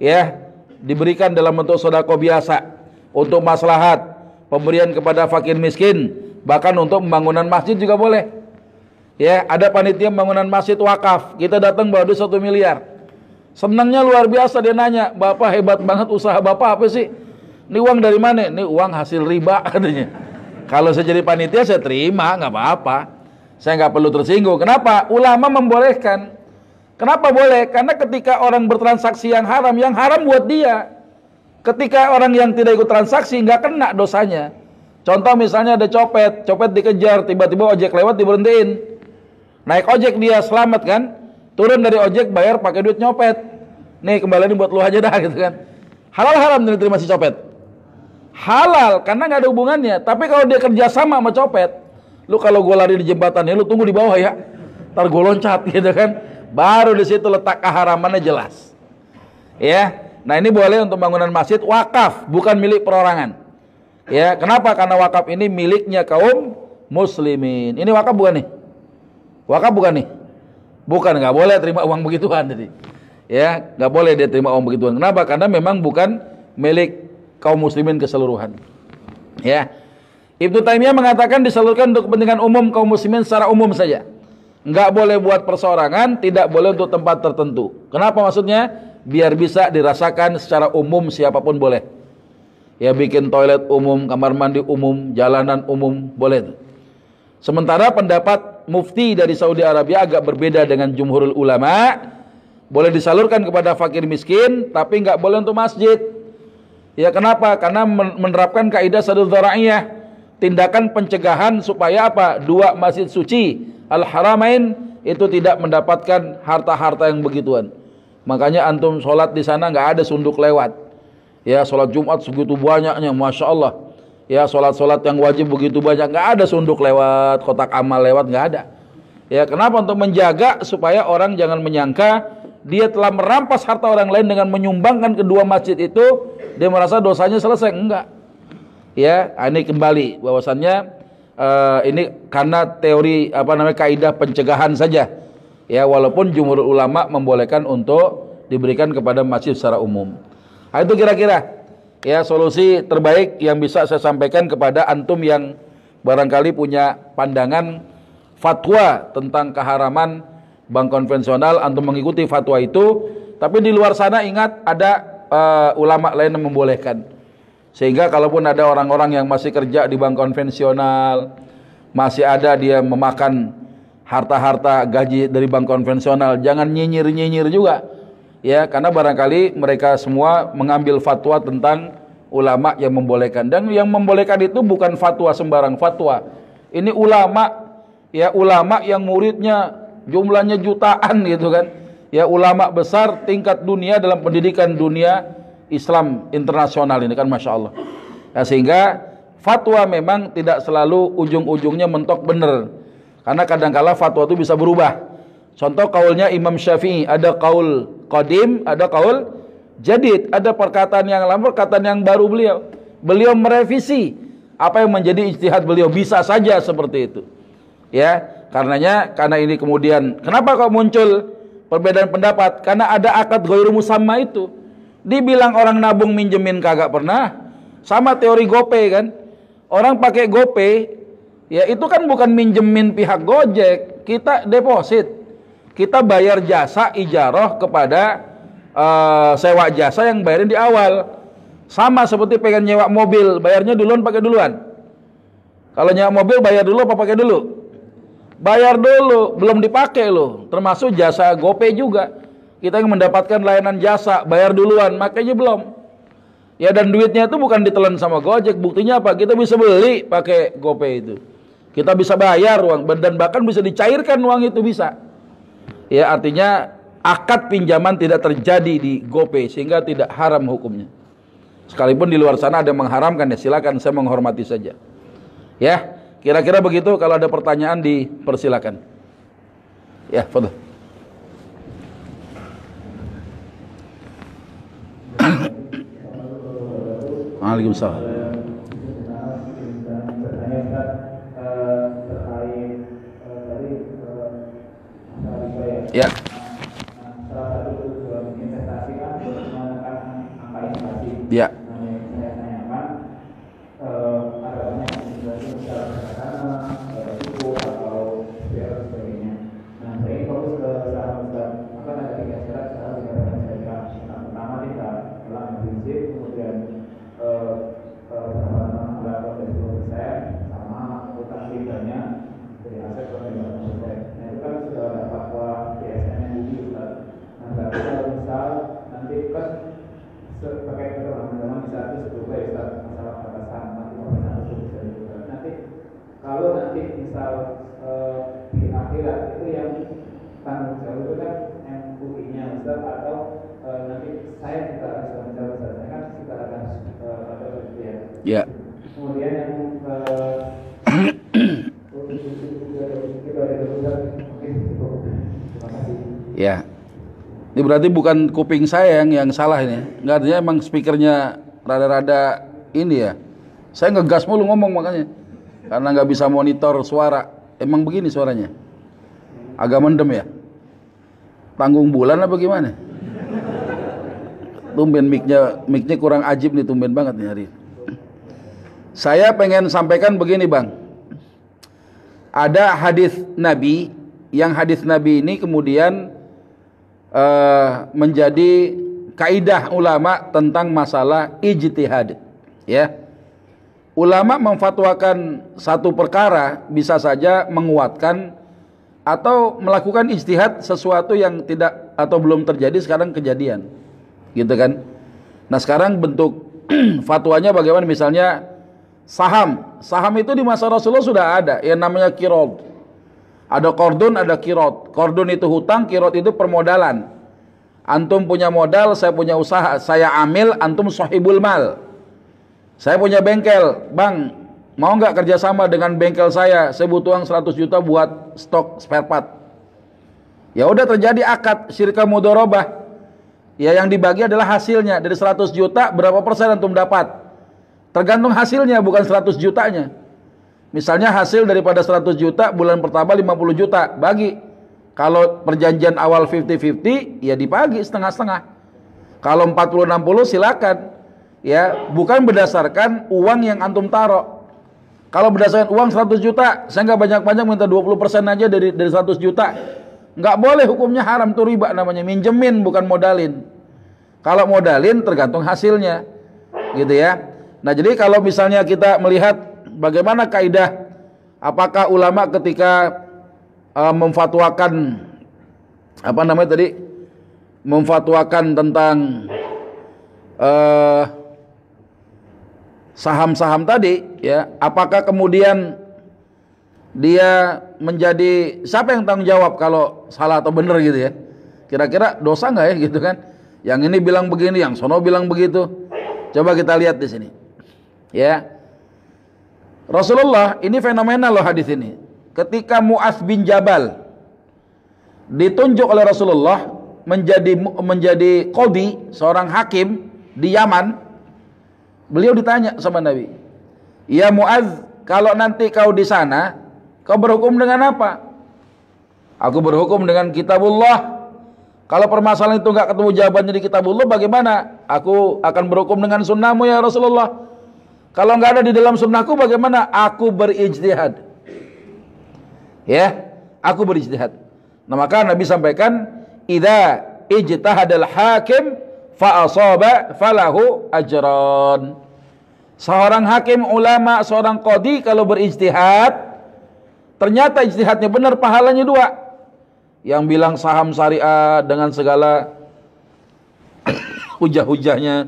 Ya, diberikan dalam bentuk sedekah biasa untuk maslahat, pemberian kepada fakir miskin, bahkan untuk pembangunan masjid juga boleh. Ya, ada panitia pembangunan masjid wakaf, kita datang bawa duit 1 miliar. Senangnya luar biasa, dia nanya, Bapak hebat banget, usaha Bapak apa sih? Ini uang dari mana? Ini uang hasil riba katanya. Kalau saya jadi panitia saya terima, nggak apa-apa. Saya nggak perlu tersinggung. Kenapa? Ulama membolehkan. Kenapa boleh? Karena ketika orang bertransaksi yang haram buat dia. Ketika orang yang tidak ikut transaksi nggak kena dosanya. Contoh misalnya ada copet dikejar, tiba-tiba ojek lewat diberhentiin. Naik ojek dia selamat kan? Turun dari ojek bayar pakai duit nyopet. Nih kembali buat lu aja dah gitu kan. Halal haram diterima si copet? Halal karena nggak ada hubungannya. Tapi kalau dia kerja sama copet, lu kalau gua lari di jembatan ya lu tunggu di bawah ya. Ntar gua loncat gitu kan. Baru di situ letak keharamannya jelas. Ya. Nah, ini boleh untuk bangunan masjid wakaf, bukan milik perorangan. Ya, kenapa? Karena wakaf ini miliknya kaum muslimin. Ini wakaf bukan nih? Wakaf bukan nih? Bukan, nggak boleh terima uang begituan tadi. Ya, nggak boleh dia terima uang begituan. Kenapa? Karena memang bukan milik kaum muslimin keseluruhan. Ya. Ibnu Taimiyah mengatakan disalurkan untuk kepentingan umum kaum muslimin secara umum saja. Nggak boleh buat perseorangan, tidak boleh untuk tempat tertentu. Kenapa maksudnya? Biar bisa dirasakan secara umum, siapapun boleh. Ya, bikin toilet umum, kamar mandi umum, jalanan umum, boleh. Sementara pendapat mufti dari Saudi Arabia agak berbeda dengan jumhurul ulama. Boleh disalurkan kepada fakir miskin, tapi nggak boleh untuk masjid. Ya, kenapa? Karena menerapkan kaidah sadud dzara'iyah, tindakan pencegahan supaya apa? Dua masjid suci Al-Haramain itu tidak mendapatkan harta-harta yang begituan. Makanya antum sholat di sana nggak ada sunduk lewat. Ya, sholat Jumat segitu banyaknya, masya Allah. Ya, sholat-sholat yang wajib begitu banyak, nggak ada sunduk lewat, kotak amal lewat, nggak ada. Ya, kenapa? Untuk menjaga supaya orang jangan menyangka dia telah merampas harta orang lain dengan menyumbangkan kedua masjid itu, dia merasa dosanya selesai. Enggak. Ya, ini kembali bahwasannya ini karena teori kaidah pencegahan saja. Ya, walaupun jumhur ulama membolehkan untuk diberikan kepada masjid secara umum. Nah, itu kira-kira ya solusi terbaik yang bisa saya sampaikan kepada antum yang barangkali punya pandangan fatwa tentang keharaman bank konvensional. Antum mengikuti fatwa itu, tapi di luar sana ingat ada ulama lain yang membolehkan. Sehingga kalaupun ada orang-orang yang masih kerja di bank konvensional, masih ada dia memakan harta-harta gaji dari bank konvensional, jangan nyinyir-nyinyir juga. Ya, karena barangkali mereka semua mengambil fatwa tentang ulama yang membolehkan, dan yang membolehkan itu bukan fatwa sembarang fatwa. Ini ulama, ya ulama yang muridnya jumlahnya jutaan gitu kan. Ya ulama besar tingkat dunia dalam pendidikan dunia Islam internasional ini kan, masya Allah. Ya, sehingga fatwa memang tidak selalu ujung-ujungnya mentok benar, karena kadang-kala fatwa itu bisa berubah. Contoh kaulnya Imam Syafi'i, ada kaul qadim, ada kaul jadid, ada perkataan yang lama, perkataan yang baru beliau. Beliau merevisi apa yang menjadi ijtihad beliau, bisa saja seperti itu. Ya, karena ini kemudian kenapa kok muncul perbedaan pendapat? Karena ada akad ghairu musamma itu. Dibilang orang nabung minjemin kagak pernah, sama teori GoPay kan. Orang pakai GoPay, ya itu kan bukan minjemin pihak Gojek, kita deposit. Kita bayar jasa ijarah kepada sewa jasa yang bayarin di awal. Sama seperti pengen nyewa mobil, bayarnya duluan pakai duluan. Kalau nyewa mobil bayar dulu apa pakai dulu? Bayar dulu, belum dipakai loh. Termasuk jasa GoPay juga. Kita yang mendapatkan layanan jasa, bayar duluan, makanya belum. Ya, dan duitnya itu bukan ditelan sama Gojek. Buktinya apa? Kita bisa beli pakai GoPay itu. Kita bisa bayar uang, dan bahkan bisa dicairkan uang itu bisa. Ya, artinya akad pinjaman tidak terjadi di GoPay, sehingga tidak haram hukumnya. Sekalipun di luar sana ada yang mengharamkan, ya silakan, saya menghormati saja. Ya, kira-kira begitu. Kalau ada pertanyaan dipersilakan. Ya, fadhil. Waalaikumsalam. Ya. Ya. Kalau nanti misal di akhirat itu yang tanggung jawab itu kan MUI-nya Ustaz, atau nanti saya juga harus tanggung jawab Ustaz, saya kan juga akan ada gitu ya. Ya. Kemudian yang ya. Ini berarti bukan kuping saya yang salah ini. Enggak, artinya emang speakernya rada-rada ini ya. Saya ngegas mulu ngomong makanya. Karena nggak bisa monitor suara. Emang begini suaranya. Agak mendem ya. Tanggung bulan apa gimana? Tumben mic-nya kurang ajib nih, tumben banget nih hari ini. Saya pengen sampaikan begini Bang. Ada hadis Nabi, yang hadis Nabi ini kemudian menjadi kaidah ulama tentang masalah ijtihad. Ya. Ulama memfatwakan satu perkara bisa saja menguatkan atau melakukan ijtihad sesuatu yang tidak atau belum terjadi sekarang kejadian. Gitu kan. Nah, sekarang bentuk fatwanya bagaimana? Misalnya saham. Saham itu di masa Rasulullah sudah ada yang namanya qirad. Ada qardun, ada qirad. Qardun itu hutang, qirad itu permodalan. Antum punya modal, saya punya usaha, saya amil, antum sahibul mal. Saya punya bengkel, Bang, mau nggak kerjasama dengan bengkel saya? Saya butuh uang 100 juta buat stok spare part. Ya udah, terjadi akad syirka mudharabah. Ya, yang dibagi adalah hasilnya. Dari 100 juta berapa persen antum dapat? Tergantung hasilnya, bukan 100 jutanya. Misalnya hasil daripada 100 juta, bulan pertama 50 juta, bagi. Kalau perjanjian awal 50-50, ya dibagi setengah-setengah. Kalau 40-60 silakan. Ya, bukan berdasarkan uang yang antum taruh. Kalau berdasarkan uang 100 juta, saya nggak banyak-banyak minta 20% aja dari 100 juta. Nggak boleh, hukumnya haram, itu riba namanya. Minjemin bukan modalin. Kalau modalin tergantung hasilnya. Gitu ya. Nah, jadi kalau misalnya kita melihat bagaimana kaidah, apakah ulama ketika memfatwakan apa namanya tadi, memfatwakan tentang saham-saham tadi, ya, apakah kemudian dia menjadi siapa yang tanggung jawab kalau salah atau benar gitu ya? Kira-kira dosa nggak ya gitu kan? Yang ini bilang begini, yang sono bilang begitu. Coba kita lihat di sini. Ya, Rasulullah ini fenomenal loh hadis ini. Ketika Mu'adz bin Jabal ditunjuk oleh Rasulullah menjadi qadhi, seorang hakim di Yaman, beliau ditanya sama Nabi, "Ya Mu'adz, kalau nanti kau di sana, kau berhukum dengan apa?" "Aku berhukum dengan kitabullah." "Kalau permasalahan itu enggak ketemu jawabannya di kitabullah, bagaimana?" "Aku akan berhukum dengan sunnahmu ya Rasulullah." "Kalau enggak ada di dalam sunnahku, bagaimana?" "Aku berijtihad." Ya, aku berijtihad. Nah, maka Nabi sampaikan, "Idza ijtahadal hakim fa asaba falahu ajran." Seorang hakim, ulama, seorang qadhi kalau berijtihad, ternyata ijtihadnya benar, pahalanya 2. Yang bilang saham syariah dengan segala hujah-hujahnya,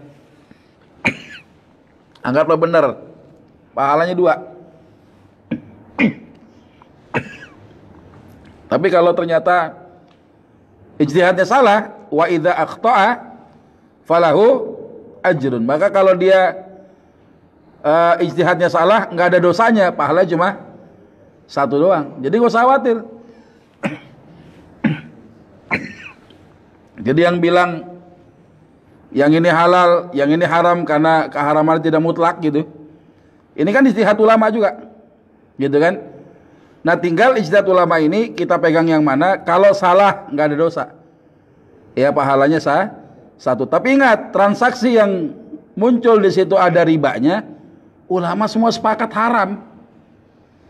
anggaplah benar, pahalanya 2. Tapi kalau ternyata ijtihadnya salah, wa idza akhta'a falahu ajrun, maka kalau dia ijtihadnya salah, nggak ada dosanya, pahala cuma 1 doang. Jadi nggak usah khawatir. Jadi yang bilang yang ini halal, yang ini haram karena keharaman tidak mutlak gitu, ini kan ijtihad ulama juga, gitu kan. Nah, tinggal ijtihad ulama ini kita pegang yang mana. Kalau salah nggak ada dosa, ya pahalanya 1. Tapi ingat, transaksi yang muncul di situ ada ribanya, ulama semua sepakat haram,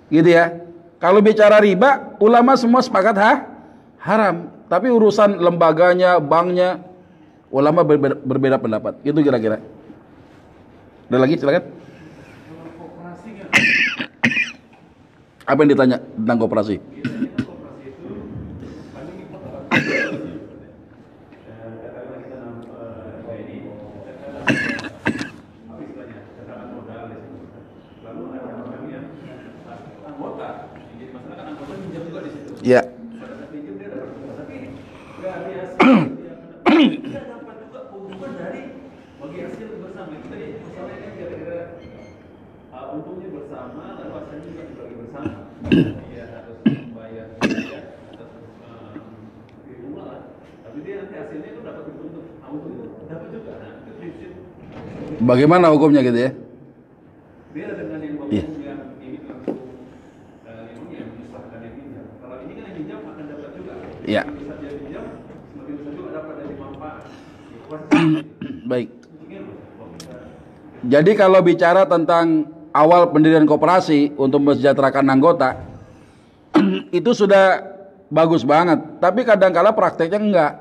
gitu ya. Kalau bicara riba, ulama semua sepakat haram. Tapi urusan lembaganya, banknya, ulama berbeda pendapat. Itu kira-kira. Ada lagi, silakan. Apa yang ditanya tentang koperasi? Ya. Untungnya bersama, lalu hasilnya juga dibagi bersama. Dia harus membayar atas rumah lah. Tapi dia nanti hasilnya itu dapat untuk auto itu dapat juga. Nah, itu prinsip. Bagaimana hukumnya gitu ya? Beda dengan yang yang ini langsung yang menyusahkan yang pinjam. Kalau ini kan yang pinjam akan dapat juga. Iya. Bisa dia pinjam, semakin besar juga dapat dari manfaat. Baik. Jadi kalau bicara tentang awal pendirian koperasi untuk mensejahterakan anggota, itu sudah bagus banget. Tapi kadang-kala prakteknya enggak.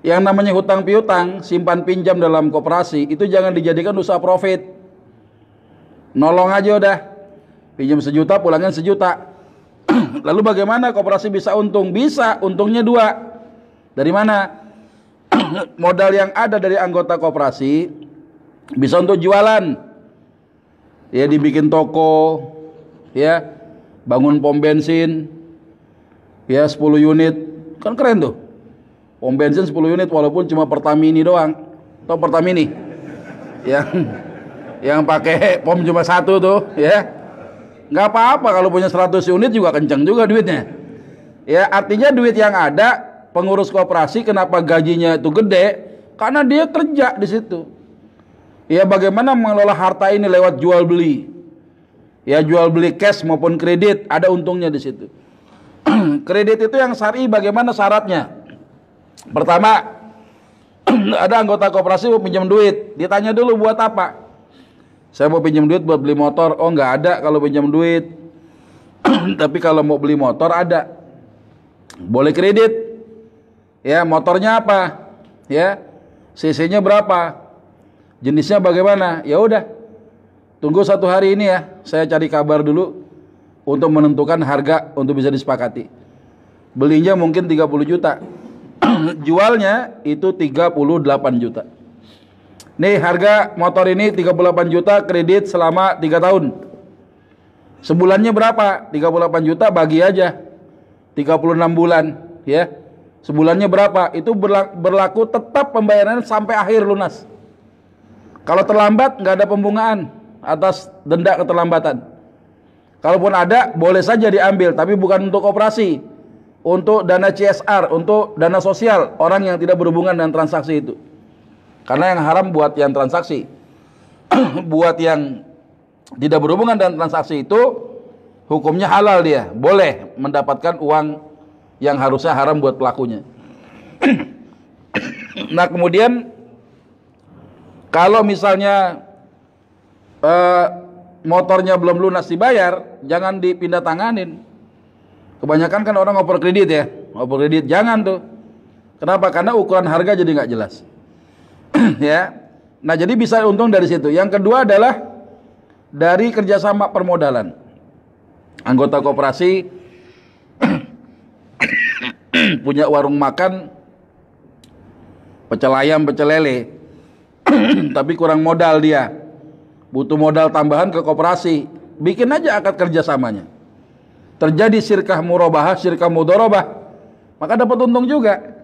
Yang namanya hutang piutang, simpan pinjam dalam koperasi, itu jangan dijadikan usaha profit. Nolong aja udah. Pinjam 1 juta, pulangin 1 juta. Lalu bagaimana koperasi bisa untung? Bisa, untungnya 2. Dari mana? Modal yang ada dari anggota koperasi bisa untuk jualan. Ya, dibikin toko, ya, bangun pom bensin, ya 10 unit, kan keren tuh. Pom bensin 10 unit walaupun cuma Pertamini doang, atau Pertamini, yang pakai pom cuma 1 tuh, ya, nggak apa-apa kalau punya 100 unit juga kenceng juga duitnya. Ya, artinya duit yang ada, pengurus koperasi kenapa gajinya itu gede? Karena dia kerja di situ. Ya bagaimana mengelola harta ini lewat jual beli. Ya jual beli cash maupun kredit, ada untungnya di situ. Kredit itu yang syar'i bagaimana syaratnya? Pertama, ada anggota koperasi mau pinjam duit, ditanya dulu buat apa? Saya mau pinjam duit buat beli motor. Oh nggak ada kalau pinjam duit. Tapi kalau mau beli motor ada. Boleh kredit. Ya motornya apa? Ya cc-nya berapa? Jenisnya bagaimana? Ya udah, tunggu 1 hari ini ya, saya cari kabar dulu untuk menentukan harga untuk bisa disepakati. Belinya mungkin 30 juta, jualnya itu 38 juta. Nih harga motor ini 38 juta, kredit selama 3 tahun. Sebulannya berapa? 38 juta bagi aja 36 bulan, ya. Sebulannya berapa? Itu berlaku tetap pembayarannya sampai akhir lunas. Kalau terlambat nggak ada pembungaan atas denda keterlambatan. Kalaupun ada boleh saja diambil, tapi bukan untuk operasi, untuk dana CSR, untuk dana sosial orang yang tidak berhubungan dengan transaksi itu. Karena yang haram buat yang transaksi. Buat yang tidak berhubungan dengan transaksi itu hukumnya halal, dia boleh mendapatkan uang yang harusnya haram buat pelakunya. Nah kemudian kalau misalnya motornya belum lunas dibayar, jangan dipindah tanganin. Kebanyakan kan orang ngoper kredit ya, ngoper kredit jangan tuh. Kenapa? Karena ukuran harga jadi nggak jelas. Ya, nah jadi bisa untung dari situ. Yang kedua adalah dari kerjasama permodalan. Anggota koperasi punya warung makan, pecel ayam, pecel lele. Tapi kurang modal dia, butuh modal tambahan ke koperasi, bikin aja akad kerjasamanya. Terjadi syirkah murabahah, syirkah mudharabah, maka dapat untung juga.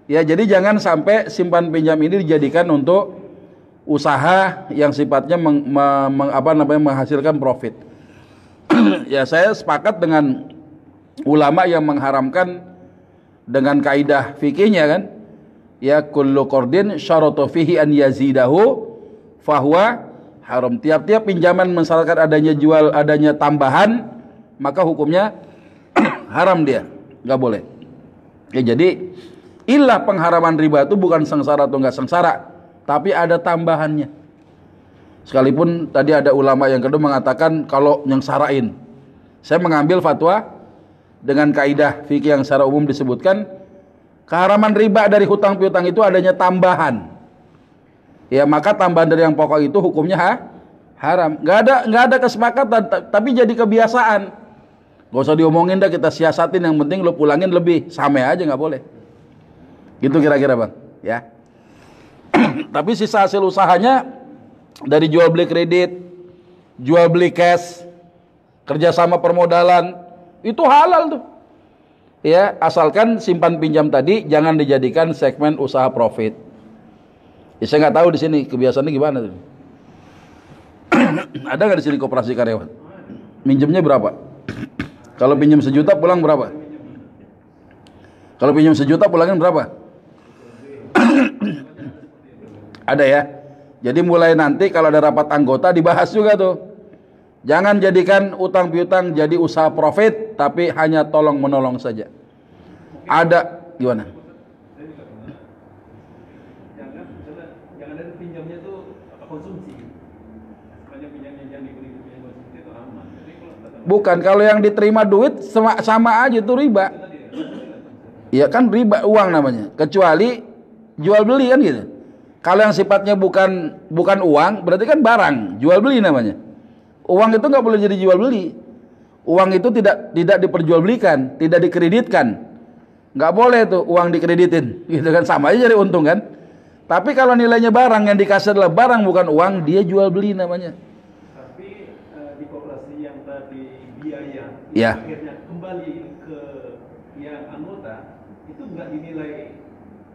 Ya jadi jangan sampai simpan pinjam ini dijadikan untuk usaha yang sifatnya menghasilkan profit. Ya saya sepakat dengan ulama yang mengharamkan dengan kaidah fikihnya kan. Ya kullu qardin syarata fihi an yazidahu fahuwa haram. Tiap-tiap pinjaman mensyaratkan adanya tambahan, maka hukumnya haram dia, nggak boleh. Ya jadi ilah pengharaman riba itu bukan sengsara atau nggak sengsara, tapi ada tambahannya. Sekalipun tadi ada ulama yang kedua mengatakan kalau nyengsarain. Saya mengambil fatwa dengan kaidah fikih yang secara umum disebutkan keharaman riba dari hutang piutang itu adanya tambahan. Ya maka tambahan dari yang pokok itu hukumnya haram. Nggak ada kesepakatan, tapi jadi kebiasaan. Gak usah diomongin dah, kita siasatin, yang penting lo pulangin lebih, sama aja nggak boleh. Gitu kira-kira bang. Ya. Tapi sisa hasil usahanya dari jual beli kredit, jual beli cash, kerjasama permodalan itu halal tuh. Ya, asalkan simpan pinjam tadi jangan dijadikan segmen usaha profit. Ya, saya nggak tahu di sini kebiasaannya gimana tuh. Ada nggak di sini koperasi karyawan? Minjemnya berapa? Kalau pinjam 1 juta pulang berapa? Kalau pinjam 1 juta pulangin berapa? Ada ya. Jadi mulai nanti kalau ada rapat anggota dibahas juga tuh. Jangan jadikan utang piutang jadi usaha profit, tapi hanya tolong menolong saja. Ada gimana? Jangan ada pinjamnya tuh konsumsi. Sepanjang pinjamnya jangan diberi pinjam konsumsi itu aman. Bukan, kalau yang diterima duit sama aja tuh riba. Ya kan riba uang namanya. Kecuali jual beli kan gitu. Kalau yang sifatnya bukan uang, berarti kan barang, jual beli namanya. Uang itu nggak boleh jadi jual beli. Uang itu tidak diperjualbelikan, tidak dikreditkan. Nggak boleh tuh uang dikreditin, gitu kan, sama aja jadi untung kan. Tapi kalau nilainya barang, yang dikasih adalah barang bukan uang, dia jual beli namanya. Tapi di koperasi yang tadi biaya, ya. Akhirnya kembali ke yang anggota, itu nggak dinilai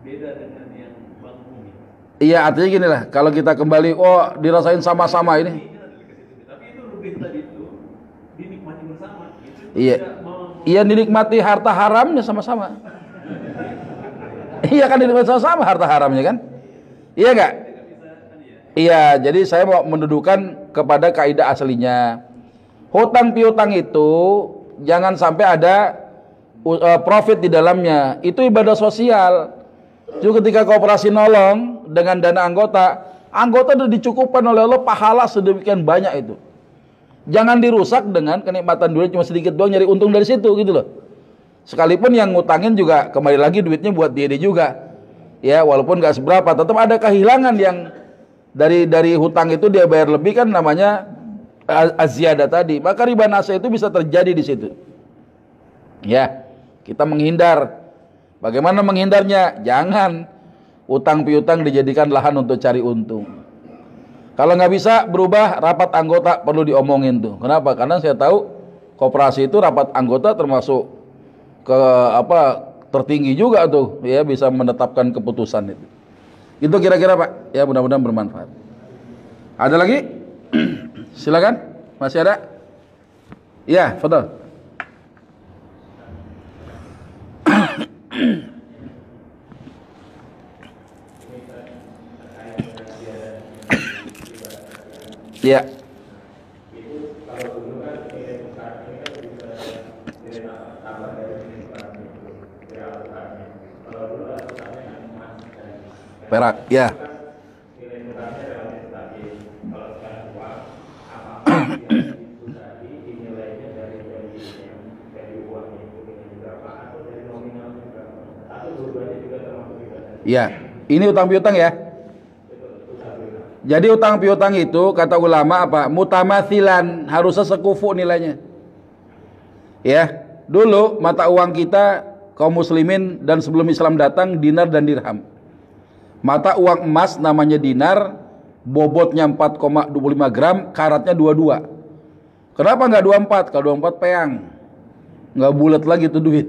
beda dengan yang bank umum. Iya, artinya gini lah, kalau kita kembali, oh dirasain sama-sama ini. Tadi itu dinikmati bersama. Iya. Iya, dinikmati harta haramnya sama-sama. Iya kan, dinikmati sama-sama harta haramnya kan? Iya enggak? Iya, jadi saya mau mendudukan kepada kaidah aslinya. Hutang piutang itu jangan sampai ada profit di dalamnya. Itu ibadah sosial. Juga ketika koperasi nolong dengan dana anggota, anggota sudah dicukupkan oleh Allah pahala sedemikian banyak itu. Jangan dirusak dengan kenikmatan duit cuma sedikit doang nyari untung dari situ gitu loh. Sekalipun yang ngutangin juga kembali lagi duitnya buat dia juga. Ya, walaupun nggak seberapa, tetap ada kehilangan yang dari hutang itu dia bayar lebih, kan namanya aziyadah tadi. Maka riba nasiah itu bisa terjadi di situ. Ya, kita menghindar. Bagaimana menghindarnya? Jangan utang piutang dijadikan lahan untuk cari untung. Kalau nggak bisa berubah, rapat anggota perlu diomongin tuh. Kenapa? Karena saya tahu koperasi itu rapat anggota termasuk ke tertinggi juga tuh, ya, bisa menetapkan keputusan itu. Itu kira-kira Pak. Ya, mudah-mudahan bermanfaat. Ada lagi? Silakan. Masih ada? Ya, betul. Ya. Perak, ya. Ya, ini utang piutang ya. Jadi utang piutang itu kata ulama apa? Mutamathilan, harusnya sekufu nilainya. Ya, dulu mata uang kita kaum muslimin dan sebelum Islam datang dinar dan dirham. Mata uang emas namanya dinar, bobotnya 4,25 gram, karatnya 22. Kenapa nggak 24? Kalau 24 peang, nggak bulat lagi tuh duit,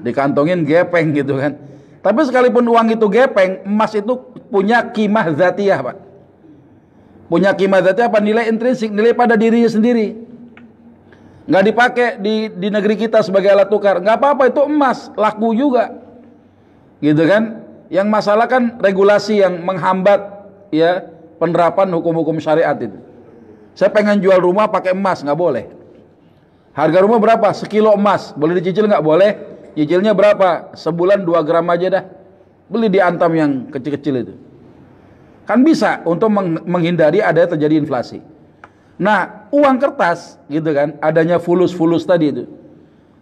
dikantongin gepeng gitu kan. Tapi sekalipun uang itu gepeng, emas itu punya kimah zatiyah Pak. Punya kimah zatiyah apa? Nilai intrinsik, nilai pada dirinya sendiri. Nggak dipakai di negeri kita sebagai alat tukar. Nggak apa-apa, itu emas, laku juga. Gitu kan? Yang masalah kan regulasi yang menghambat ya penerapan hukum-hukum syariat itu. Saya pengen jual rumah pakai emas, nggak boleh. Harga rumah berapa? Sekilo emas. Boleh dicicil nggak? Boleh. Cicilnya berapa? Sebulan 2 gram aja dah. Beli di Antam yang kecil-kecil itu. Kan bisa untuk menghindari ada terjadi inflasi. Nah, uang kertas gitu kan, adanya fulus-fulus tadi itu.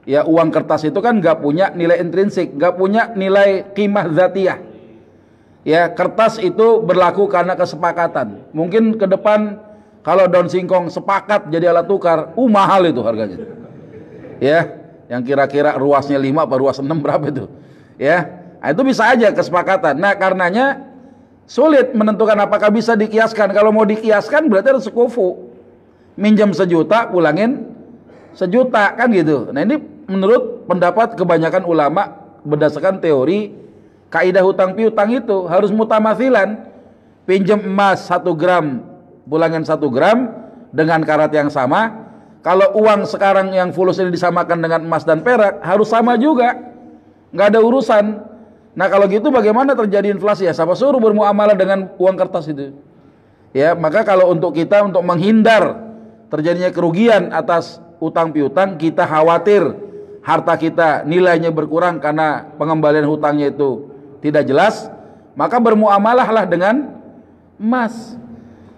Ya, uang kertas itu kan nggak punya nilai intrinsik, nggak punya nilai qimah zatiyah. Ya, kertas itu berlaku karena kesepakatan. Mungkin ke depan kalau daun singkong sepakat jadi alat tukar, mahal itu harganya. Ya, yang kira-kira ruasnya 5 apa ruas 6 berapa itu? Ya, nah, itu bisa aja kesepakatan. Nah, karenanya sulit menentukan apakah bisa dikiaskan. Kalau mau dikiaskan berarti harus sekufu. Minjam 1 juta, pulangin 1 juta kan gitu. Nah, ini menurut pendapat kebanyakan ulama berdasarkan teori kaidah hutang piutang itu harus mutamathilan. Pinjam emas 1 gram, pulangin 1 gram dengan karat yang sama. Kalau uang sekarang yang fulus ini disamakan dengan emas dan perak, harus sama juga. Nggak ada urusan. Nah, kalau gitu bagaimana terjadi inflasi? Ya, siapa suruh bermuamalah dengan uang kertas itu? Ya, maka kalau untuk kita untuk menghindar terjadinya kerugian atas utang piutang, kita khawatir harta kita nilainya berkurang karena pengembalian hutangnya itu tidak jelas, maka bermuamalahlah dengan emas.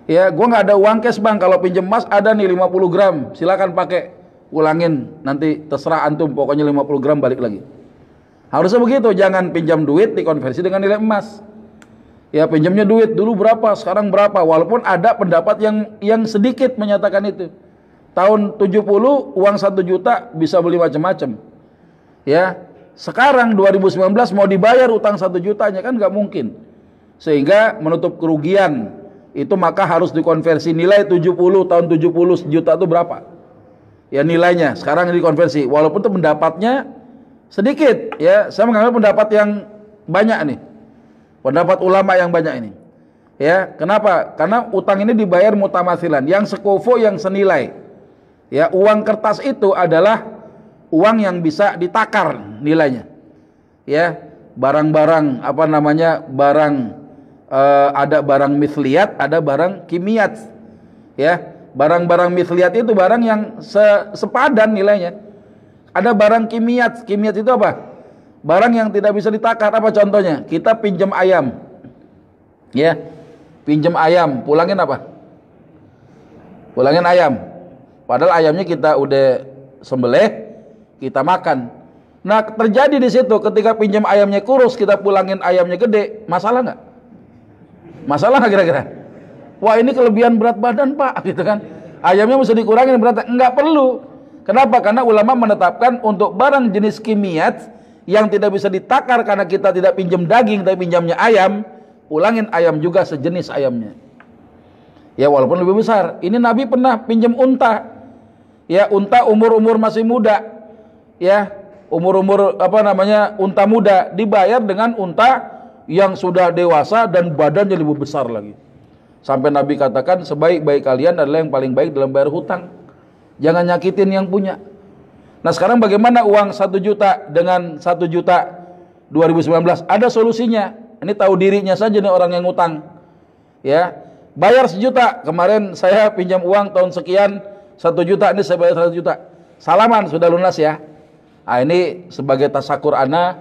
Ya, gua nggak ada uang cash Bang, kalau pinjam emas ada nih 50 gram, silakan pakai, ulangin, nanti terserah antum, pokoknya 50 gram balik lagi. Harusnya begitu, jangan pinjam duit dikonversi dengan nilai emas. Ya, pinjamnya duit dulu berapa, sekarang berapa, walaupun ada pendapat yang sedikit menyatakan itu. Tahun 70 uang 1 juta bisa beli macam-macam. Ya, sekarang 2019 mau dibayar utang 1 jutanya kan nggak mungkin. Sehingga menutup kerugian itu maka harus dikonversi nilai 70 tahun 70 juta itu berapa? Ya nilainya sekarang dikonversi walaupun itu pendapatnya sedikit ya, saya mengambil pendapat yang banyak nih. Pendapat ulama yang banyak ini. Ya, kenapa? Karena utang ini dibayar mutamathilan, yang sekofo yang senilai. Ya, uang kertas itu adalah uang yang bisa ditakar nilainya. Ya, barang-barang apa namanya? Barang ada barang misliat, ada barang kimiat. Ya, barang-barang misliat itu barang yang sepadan nilainya. Ada barang kimiat. Kimiat itu apa? Barang yang tidak bisa ditakar. Apa contohnya? Kita pinjam ayam. Ya. Pinjam ayam, pulangin apa? Pulangin ayam. Padahal ayamnya kita udah sembelih, kita makan. Nah, terjadi di situ ketika pinjam ayamnya kurus, kita pulangin ayamnya gede, masalah nggak? Masalah nggak kira-kira? Wah, ini kelebihan berat badan, Pak, gitu kan? Ayamnya mesti dikurangin beratnya. Nggak perlu. Kenapa? Karena ulama menetapkan untuk barang jenis kimiat yang tidak bisa ditakar karena kita tidak pinjam daging, tapi pinjamnya ayam, pulangin ayam juga sejenis ayamnya. Ya, walaupun lebih besar. Ini Nabi pernah pinjam unta. Ya, unta umur-umur masih muda. Ya, umur-umur unta muda dibayar dengan unta yang sudah dewasa dan badannya lebih besar lagi. Sampai Nabi katakan sebaik-baik kalian adalah yang paling baik dalam bayar hutang. Jangan nyakitin yang punya. Nah, sekarang bagaimana uang 1 juta dengan 1 juta 2019? Ada solusinya. Ini tahu dirinya saja nih orang yang ngutang. Ya, bayar 1 juta. Kemarin saya pinjam uang tahun sekian 1 juta, ini saya bayar 1 juta. Salaman, sudah lunas ya. Nah, ini sebagai tasakur ana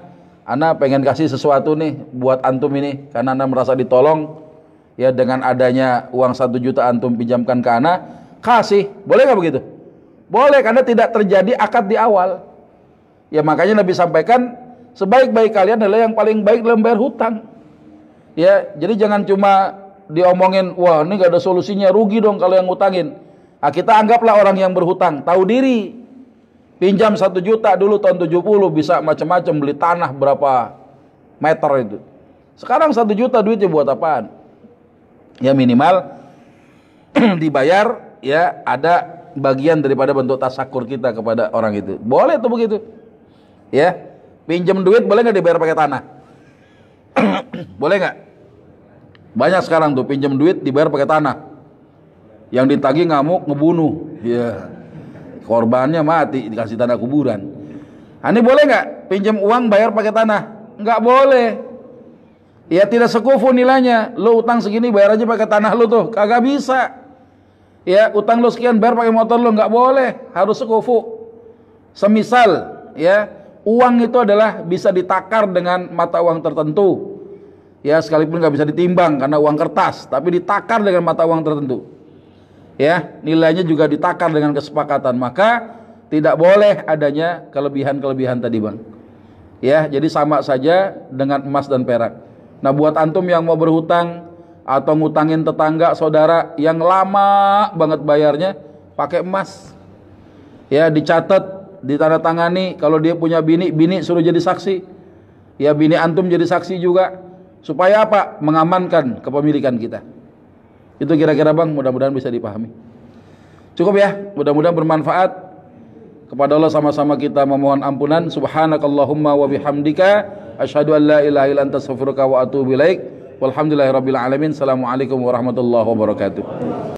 pengen kasih sesuatu nih buat antum ini, karena ana merasa ditolong ya dengan adanya uang 1 juta antum pinjamkan ke ana, kasih. Boleh nggak begitu? Boleh, karena tidak terjadi akad di awal. Ya, makanya Nabi sampaikan sebaik-baik kalian adalah yang paling baik dalam bayar hutang. Ya, jadi jangan cuma diomongin, wah ini gak ada solusinya, rugi dong kalau yang ngutangin. Nah, kita anggaplah orang yang berhutang tahu diri. Pinjam 1 juta dulu tahun 70 bisa macam-macam, beli tanah berapa meter itu. Sekarang 1 juta duitnya buat apaan? Ya minimal dibayar, ya ada bagian daripada bentuk tasakur kita kepada orang itu. Boleh tuh begitu. Ya, pinjam duit boleh nggak dibayar pakai tanah? Boleh nggak? Banyak sekarang tuh pinjam duit dibayar pakai tanah. Yang ditagih ngamuk ngebunuh. Ya. Korbannya mati dikasih tanah kuburan. Nah, ini boleh nggak pinjam uang bayar pakai tanah? Nggak boleh. Ya tidak sekufu nilainya. Lo utang segini bayar aja pakai tanah lo tuh, kagak bisa. Ya, utang lo sekian bayar pakai motor lo, nggak boleh. Harus sekufu. Semisal, ya uang itu adalah bisa ditakar dengan mata uang tertentu. Ya, sekalipun nggak bisa ditimbang karena uang kertas, tapi ditakar dengan mata uang tertentu. Ya, nilainya juga ditakar dengan kesepakatan, maka tidak boleh adanya kelebihan-kelebihan tadi, Bang. Ya, jadi sama saja dengan emas dan perak. Nah, buat antum yang mau berhutang atau ngutangin tetangga, saudara yang lama banget bayarnya, pakai emas. Ya, dicatat, ditandatangani, kalau dia punya bini suruh jadi saksi. Ya, bini antum jadi saksi juga. Supaya apa? Mengamankan kepemilikan kita. Itu kira-kira, Bang, mudah-mudahan bisa dipahami. Cukup ya, mudah-mudahan bermanfaat. Kepada Allah sama-sama kita memohon ampunan. Subhanakallahumma wa bihamdika asyhadu an la ilaha illa anta astaghfiruka wa atubu ilaik. Walhamdulillahirabbil alamin. Assalamualaikum warahmatullahi wabarakatuh.